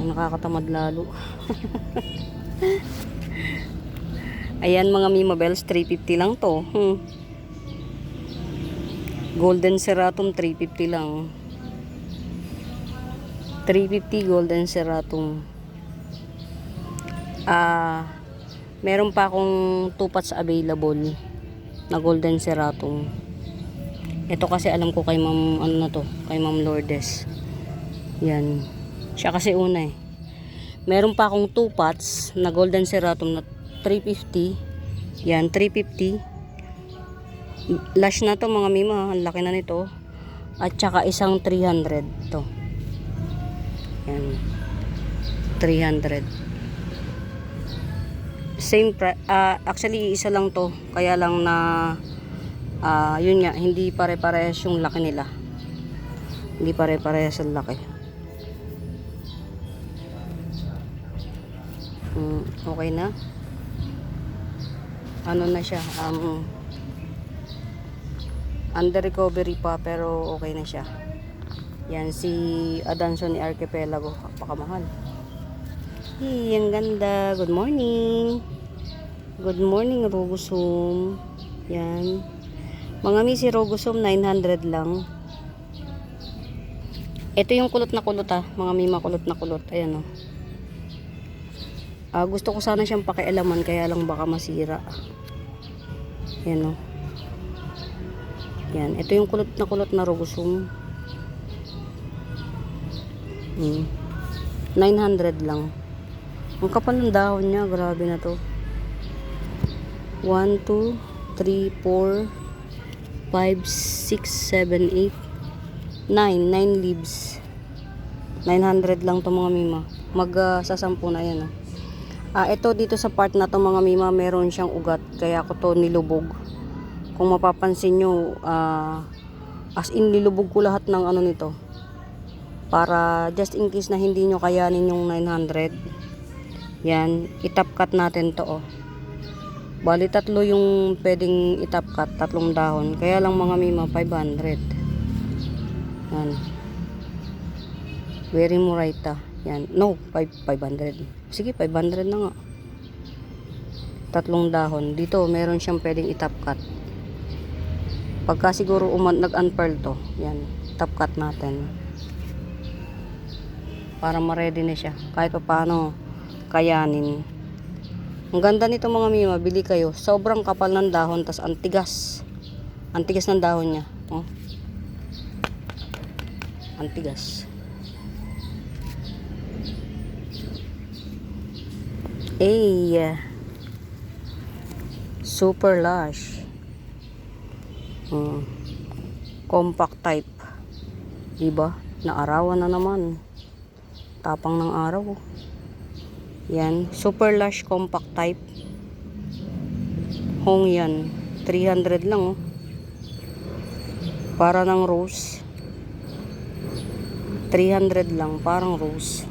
Nakakatamad lalo. Ayan mga Mima Bells, 350 lang to. Golden Ceratum 350 lang. 350 Golden Ceratum. Meron pa akong 2 pots available na Golden Ceratum. Ito kasi alam ko kay Ma'am kay Ma'am Lourdes. Yan. Siya kasi una eh. Meron pa akong 2 pots na Golden Ceratum na 350. Yan, 350. Lash na to mga Mima, ang laki na nito. At saka isang 300 to. Yan. 300. Same actually isa lang to, kaya lang na yun nga, hindi pare-parehas yung laki nila. Hindi pare-parehas ang laki. Okay na. Na siya, under recovery pa pero okay na siya. Yan si Adanson ni Archipelago, pakamahal. Hey, ang ganda. Good morning. Good morning Rogosum. Yan. Mga misi Rogosum 900 lang. Ito yung kulot na kulot mga Mima, kulot na kulot. Ayan gusto ko sana siyang pakialaman kaya lang baka masira. Yan Yan, ito yung kulot na Rogosum. 900 lang. Ang kapal ng dahon niya, grabe na to. 1, 2, 3, 4, 5, 6, 7, 8, 9 leaves. 900 lang to mga Mima. Sasampu na yan ito dito sa part na to mga Mima, meron siyang ugat kaya ako to nilubog. Kung mapapansin nyo, as in nilubog ko lahat ng nito para just in case na hindi nyo kayanin yung 900. Yan, itap cut natin to bali 3 yung pwedeng itap cut, 3 dahon, kaya lang mga Mima 500. Yan. Very Murayta. Yan. No, 500. Sige, 500 na nga. 3 dahon. Dito, meron siyang pwedeng i-top cut. Pagka siguro nag-unpearl to, yan, top cut natin. Para ma-ready na siya. Kahit pa paano kayanin. Ang ganda nito mga mima, bili kayo. Sobrang kapal ng dahon, tas antigas. Antigas ng dahon niya. Oh. Antigas. Super lush. Compact type. Diba? Naarawan na naman. Tapang ng araw. Yan. Super lush compact type. Hong yan. 300 lang oh. Para ng rose. 300 lang. Parang rose.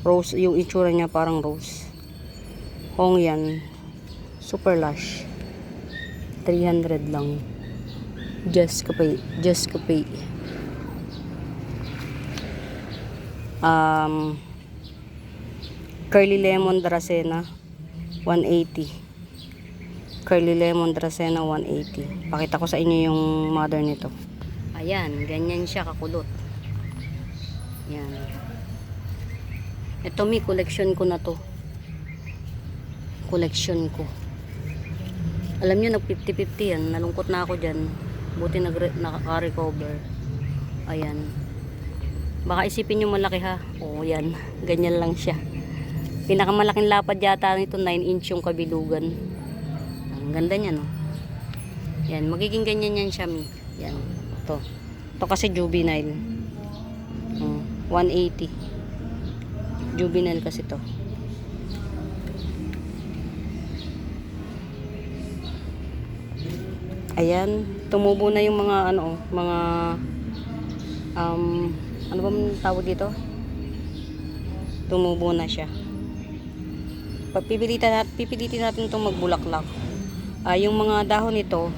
Rose. Yung itsura niya parang rose. Hong yan. Super lush. 300 lang. Just kapay. Just kapay. Curly Lemon Dracena 180. Curly Lemon Dracena 180. Pakita ko sa inyo yung mother nito. Ayan, ganyan siya kakulot. Yan. Ito may collection ko na to. Collection ko. Alam nyo, nag 50-50 yan. Nalungkot na ako dyan. Buti nakaka-recover. Ayan. Baka isipin nyo malaki ha. Oo, yan. Ganyan lang siya. Pinakamalaking lapad yata nito, 9 inch yung kabilugan. Ang ganda niya, no? Yan, magiging ganyan yan siya. Yan. Ito. Ito kasi juvenile. 180. Juvenile kasi to. Ayan, tumubo na yung mga mga ano bang tawag dito? Tumubo na siya. Pipilitin natin itong magbulaklak. Yung mga dahon nito,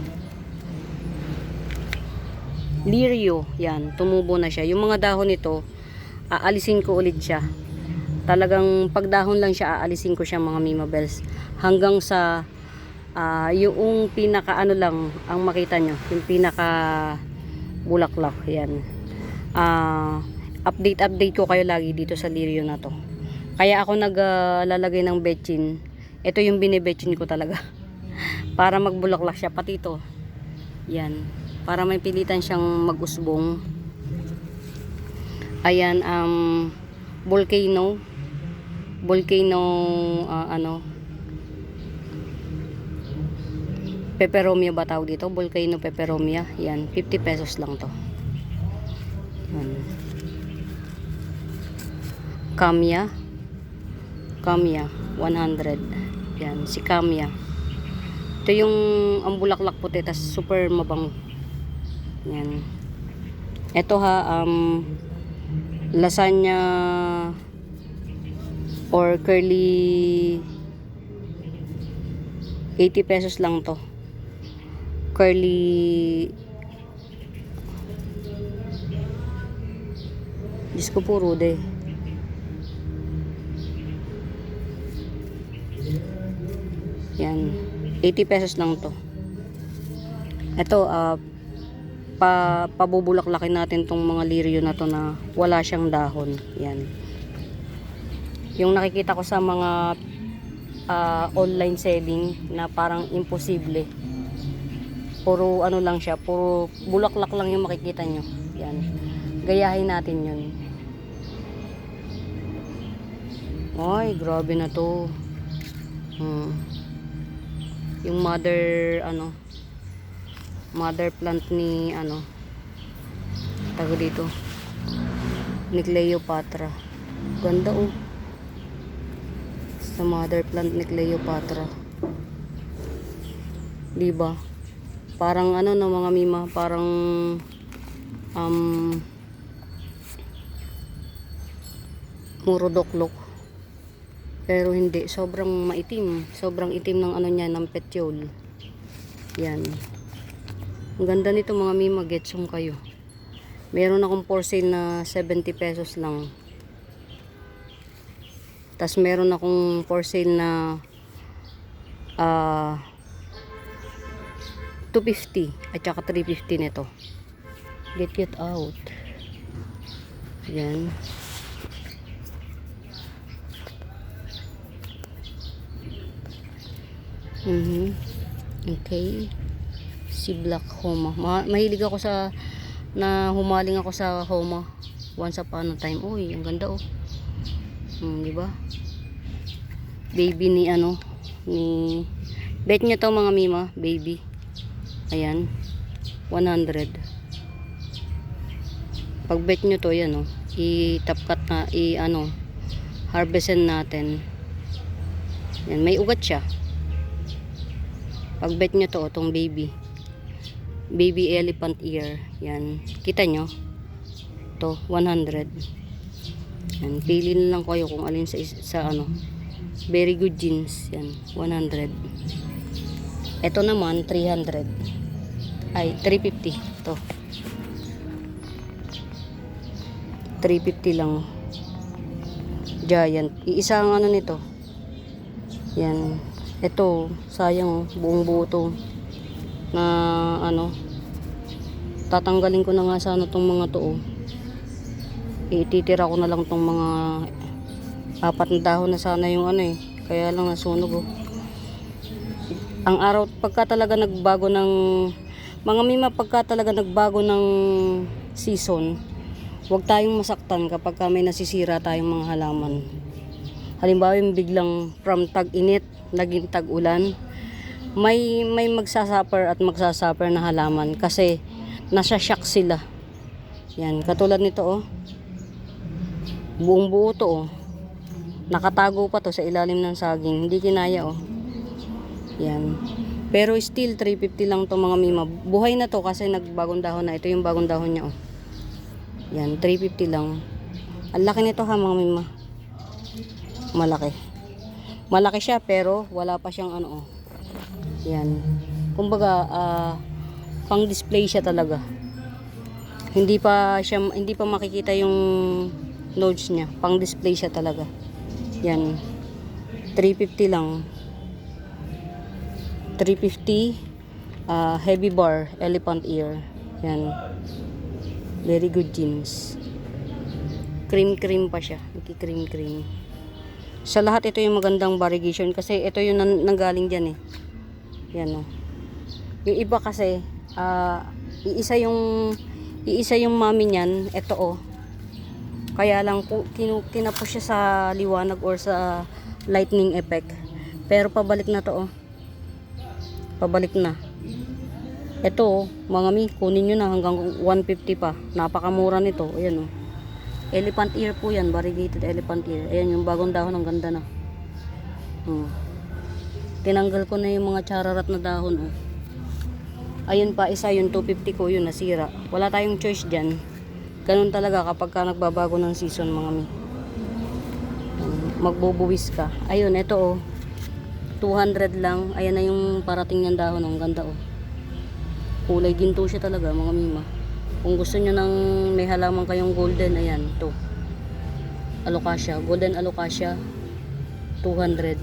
lirio, yan, tumubo na siya. Yung mga dahon nito, aalisin ko ulit siya. Talagang pagdahon lang siya, aalisin ko siya mga Mima Bells. Hanggang sa yung pinaka lang ang makita nyo, yung pinaka bulaklak, yan. Update ko kayo lagi dito sa lirio na to. Kaya ako naglalagay ng betchin. Ito yung binibetchin ko talaga. Para magbulaklak siya, pati ito. Yan. Para may pilitan siyang mag-usbong. Ayan, volcano. Peperomia ba tawag dito? Volcano peperomia. Yan, 50 pesos lang to. Yan. Camia 100. Yan, si Camia. Ito yung ang bulaklak puti, tas super mabango. Yan. Ito ha, lasagna or curly, 80 pesos lang to. Curly, Diyos ko po, rude. Yan, 80 pesos lang to. Ito, pabubulaklakin natin tong mga lirio na to na wala siyang dahon. Yan. Yung nakikita ko sa mga online selling na parang imposible. Puro lang siya, puro bulaklak lang yung makikita nyo. Yan. Gayahin natin yun. Ay, grabe na to. Yung mother plant ni tago dito, ni Cleopatra. Ganda oh. Sa mother plant ni Cleopatra. Diba? Parang no mga Mima, parang murodoklok. Pero hindi, sobrang maitim. Sobrang itim ng niya, ng petiole. Yan. Ang ganda nito mga Mima, getsong kayo. Meron akong for sale na 70 pesos lang. Tas meron akong for sale na 250 at saka 350 nito. Get out. Yan. Okay. Si Black Homa. Mahilig ako sa humaling ako sa Homa once upon a time. Uy, ang ganda oh. Di ba? Baby ni ni bet nyo to mga mima, baby. Ayan. 100. Pag bet nyo to, yan i-top cut na, harvestin natin. Yan, may ugat siya. Pag bet nyo to, itong baby elephant ear, yan, kita nyo to, 100. Yan, pili na lang kayo kung alin sa very good jeans. Yan, 100. Ito naman 300, ay 350 to, 350 lang. Giant, iisa ang nito. Yan, ito sayang buong buo to na tatanggalin ko na nga sana tong mga to. Ititira ko na lang tong mga 4 na dahon na sana yung kaya lang nasunog ang araw. Pagka talaga nagbago ng mga mima, pagka talaga nagbago ng season, huwag tayong masaktan kapag may nasisira tayong mga halaman. Halimbawa yung biglang from tag-init naging tag-ulan, may magsasuffer at magsasuffer na halaman kasi nasa-shock sila. Yan, katulad nito buong buo to nakatago pa to sa ilalim ng saging, hindi kinaya yan. Pero still 350 lang to mga mima. Buhay na to kasi nagbagong dahon na. Ito yung bagong dahon niya yan, 350 lang. Ang laki nito ha mga mima, malaki siya pero wala pa siyang yan, kumbaga pang display siya talaga. Hindi pa makikita yung nodes niya, pang display siya talaga. Yan, 350 lang. 350 heavy bar elephant ear. Yan, very good jeans. Cream pa siya, cream. Sa lahat ito yung magandang variegation kasi ito yung nanggaling dyan yan yung iba kasi iisa yung mami niyan. Ito kaya lang kinapush siya sa liwanag or sa lightning effect, pero pabalik na to pabalik na. Ito mga mi, kunin nyo na hanggang 150 pa, napakamura nito. Ayan elephant ear po yan, variegated elephant ear. Ayan yung bagong dahon, ang ganda na. Tinanggal ko na yung mga chararat na dahon ayun pa isa, yung 250 ko, yun nasira. Wala tayong choice dyan. Ganun talaga kapag ka nagbabago ng season mga mi. Magbubuwis ka. Ayun, ito 200 lang. Ayan na yung parating niyang dahon. Ang ganda kulay ginto siya talaga mga mima. Kung gusto niyo ng may halaman kayong golden, ayan to, alocasia, golden alocasia, 200.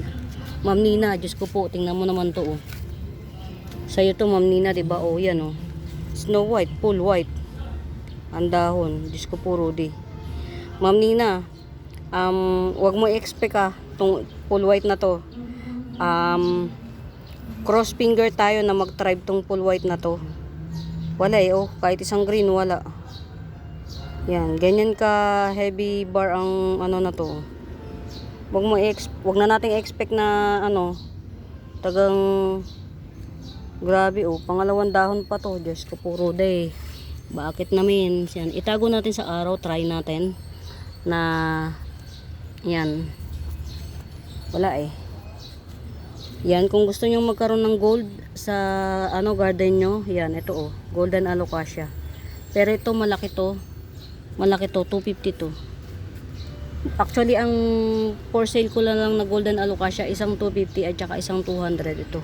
Ma'am Nina, Diyos ko po, tingnan mo naman to sa'yo to Ma'am Nina, diba? Yan Snow White, full white ang dahon. Diyos ko po Rudy. Ma'am Nina, wag mo i-expect tong full white na to. Cross finger tayo na mag-tribe tong full white na to. Wala kahit isang green wala. Yan, ganyan ka heavy bar ang na to. Wag na nating expect na tagang grabe pangalawang dahon pa to. Diyos ko puro day. Bakit namin? Yan, itago natin sa araw, try natin na yan. Wala yan, kung gusto niyo magkaroon ng gold sa garden nyo, yan, ito golden alocasia. Pero ito malaki to, 250 to. Actually, ang for sale ko lang na golden alocasia, isang 250 at saka isang 200 ito.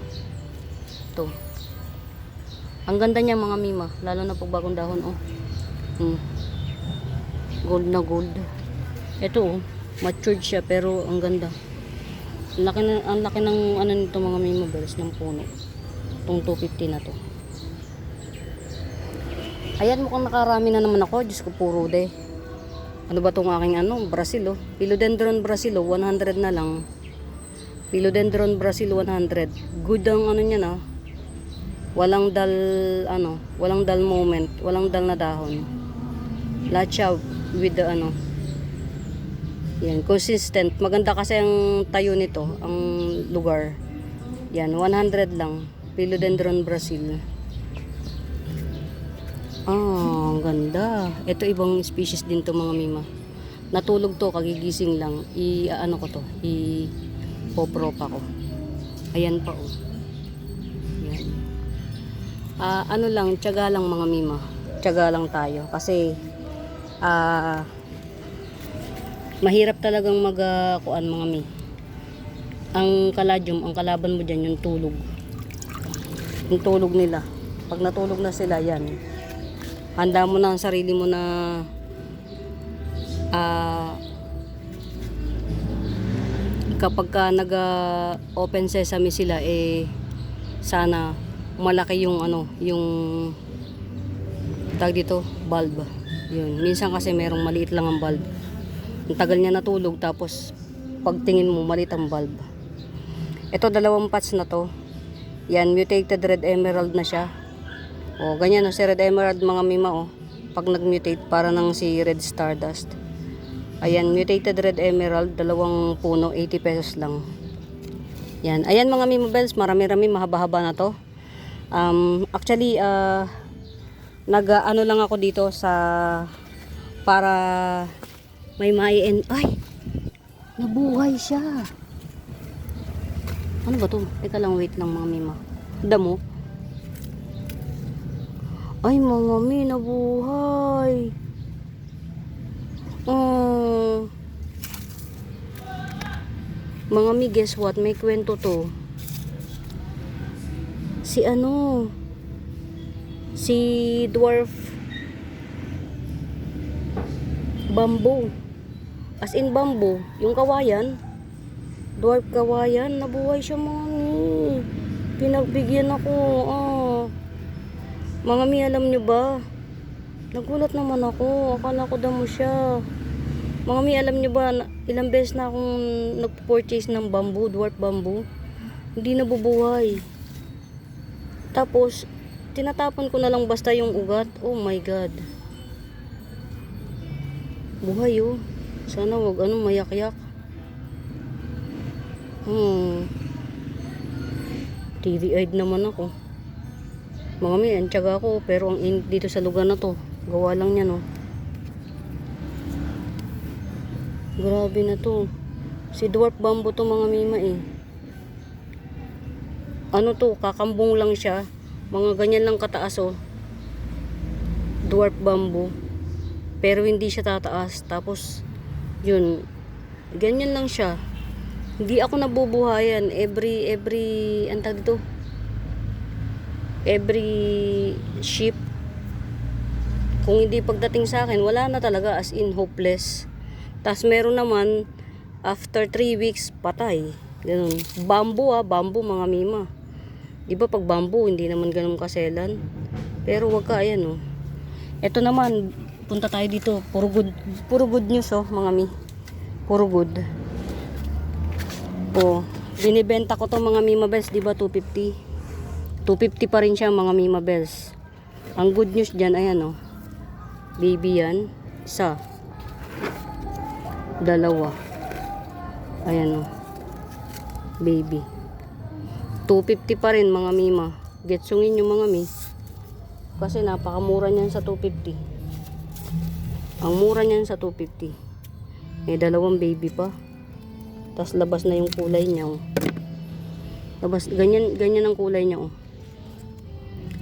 Ang ganda niya mga mima, lalo na pag bagong dahon Gold na gold. Ito oh, matured siya pero ang ganda. Ang laki ng ano nito mga Mima Bells ng puno. Itong 250 na to. Ayan, mukhang nakarami na naman ako. Diyos ko, puro de. Ano ba itong aking ano? Brazil, oh. Philodendron Brazil, oh. 100 na lang. Philodendron Brazil, 100. Good ang ano niya na. Walang walang dull moment. Walang dull na dahon. Lahat siya with the ano. Yan, consistent. Maganda kasi ang tayo nito, ang lugar. Yan, 100 lang. Philodendron Brazil. Ang ganda. Ito ibang species din to mga Mima. Natulog to, kagigising lang. Ano ko to, popropa ko. Ayan pa oh. Yan. Ano lang, tiyaga lang mga Mima. Tiyaga lang tayo. Kasi, mahirap talagang kuan mga Mi. Ang caladium, ang kalaban mo dyan, yung tulog. Yung tulog nila. Pag natulog na sila, yan. Handa mo na ang sarili mo na kapag ka nag-open sesame sila, sana malaki yung yung tag dito, bulb. Yun. Minsan kasi merong maliit lang ang bulb. Ang tagal niya natulog, tapos pagtingin mo, maliit ang bulb. Ito, 2 patch na to. Yan, mutated red emerald na siya. O, ganyan si red emerald mga Mima, oh. Pag nag-mutate, para nang si red stardust. Ayan, mutated red emerald, 2 puno, 80 pesos lang. Yan, ayan mga Mima Bells, marami-rami, mahaba-haba na to. Actually, nag-ano lang ako dito para may ay, nabuhay siya. Ano ba to? Teka lang, wait lang mga Mima. Damo. Ay, mga Mi, nabuhay. Mga Mi, guess what? May kwento to. Si dwarf bamboo. As in bamboo. Yung kawayan. Dwarf kawayan. Nabuhay siya mga Mi. Pinagbigyan ako. Mga Mi, alam nyo ba? Nagulat naman ako. Akala ko damo siya. Mga Mi, alam nyo ba? Ilang beses na akong nag-purchase ng bamboo, dwarf bamboo. Hindi nabubuhay. Tapos, tinatapon ko na lang basta yung ugat. Oh my God. Buhay oh. Sana wag mayak-yak. Teary-eyed naman ako. Mga Mi, ang tiyaga ko, pero ang init dito sa lugar na to. Gawa lang yan, oh. Grabe na to. Si dwarf bamboo to mga Mima Ano to, kakambong lang siya. Mga ganyan lang kataas, oh. Dwarf bamboo. Pero hindi siya tataas. Tapos, yun. Ganyan lang siya. Hindi ako nabubuhayan. Antag dito. Every ship, kung hindi pagdating sa akin, wala na talaga, as in hopeless. Tas meron naman after 3 weeks patay. Ganun. Bamboo bamboo mga Mima. Di ba pag bamboo hindi naman ganun kaselan. Pero wag ka, ayan oh. Ito naman, punta tayo dito. Puro good news oh mga Mi. Puro good. Oh, binibenta ko to mga Mima Bells, di ba 250? 250 pa rin siya mga Mima Bells. Ang good news dyan, ayan oh. Baby yan. 1. 2. Ayan oh. Baby. 250 pa rin mga Mima. Getsungin nyo mga Mi. Kasi napakamura niyan sa 250. Ang mura niyan sa 250. May 2 baby pa. Tapos labas na yung kulay niya oh. Labas, ganyan ang kulay niya oh.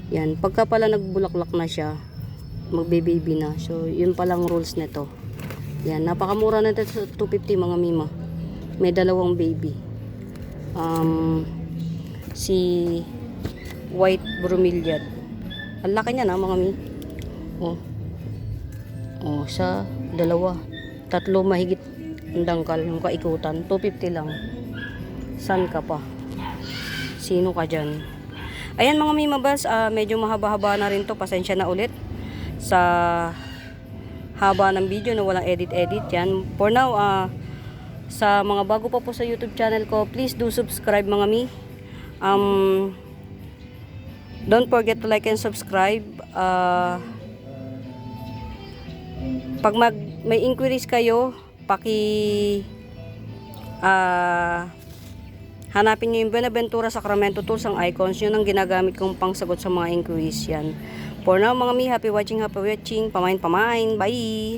Yan, pagka pala nagbulaklak na siya, magbe-baby na. So, yun palang rules nito. Yan, napakamura na ito sa 250 mga Mima. May 2 baby. Si white bromeliad. Ang laki niya na mga Mi. Oh, 1, dalawa, tatlo mahigit ang dangkal, yung kaikutan, 250 lang. San ka pa? Sino ka dyan? Ayan mga mimabas, medyo mahaba-haba na rin to. Pasensya na ulit sa haba ng video na walang edit-edit yan. For now, sa mga bago pa po sa YouTube channel ko, please do subscribe mga mi. Don't forget to like and subscribe. Pag may inquiries kayo, hanapin nyo yung Buenaventura Sacramento Tools, ang icons. Yun ang ginagamit kong pangsagot sa mga inquiries yan. For now mga mi, happy watching. Pamain. Bye!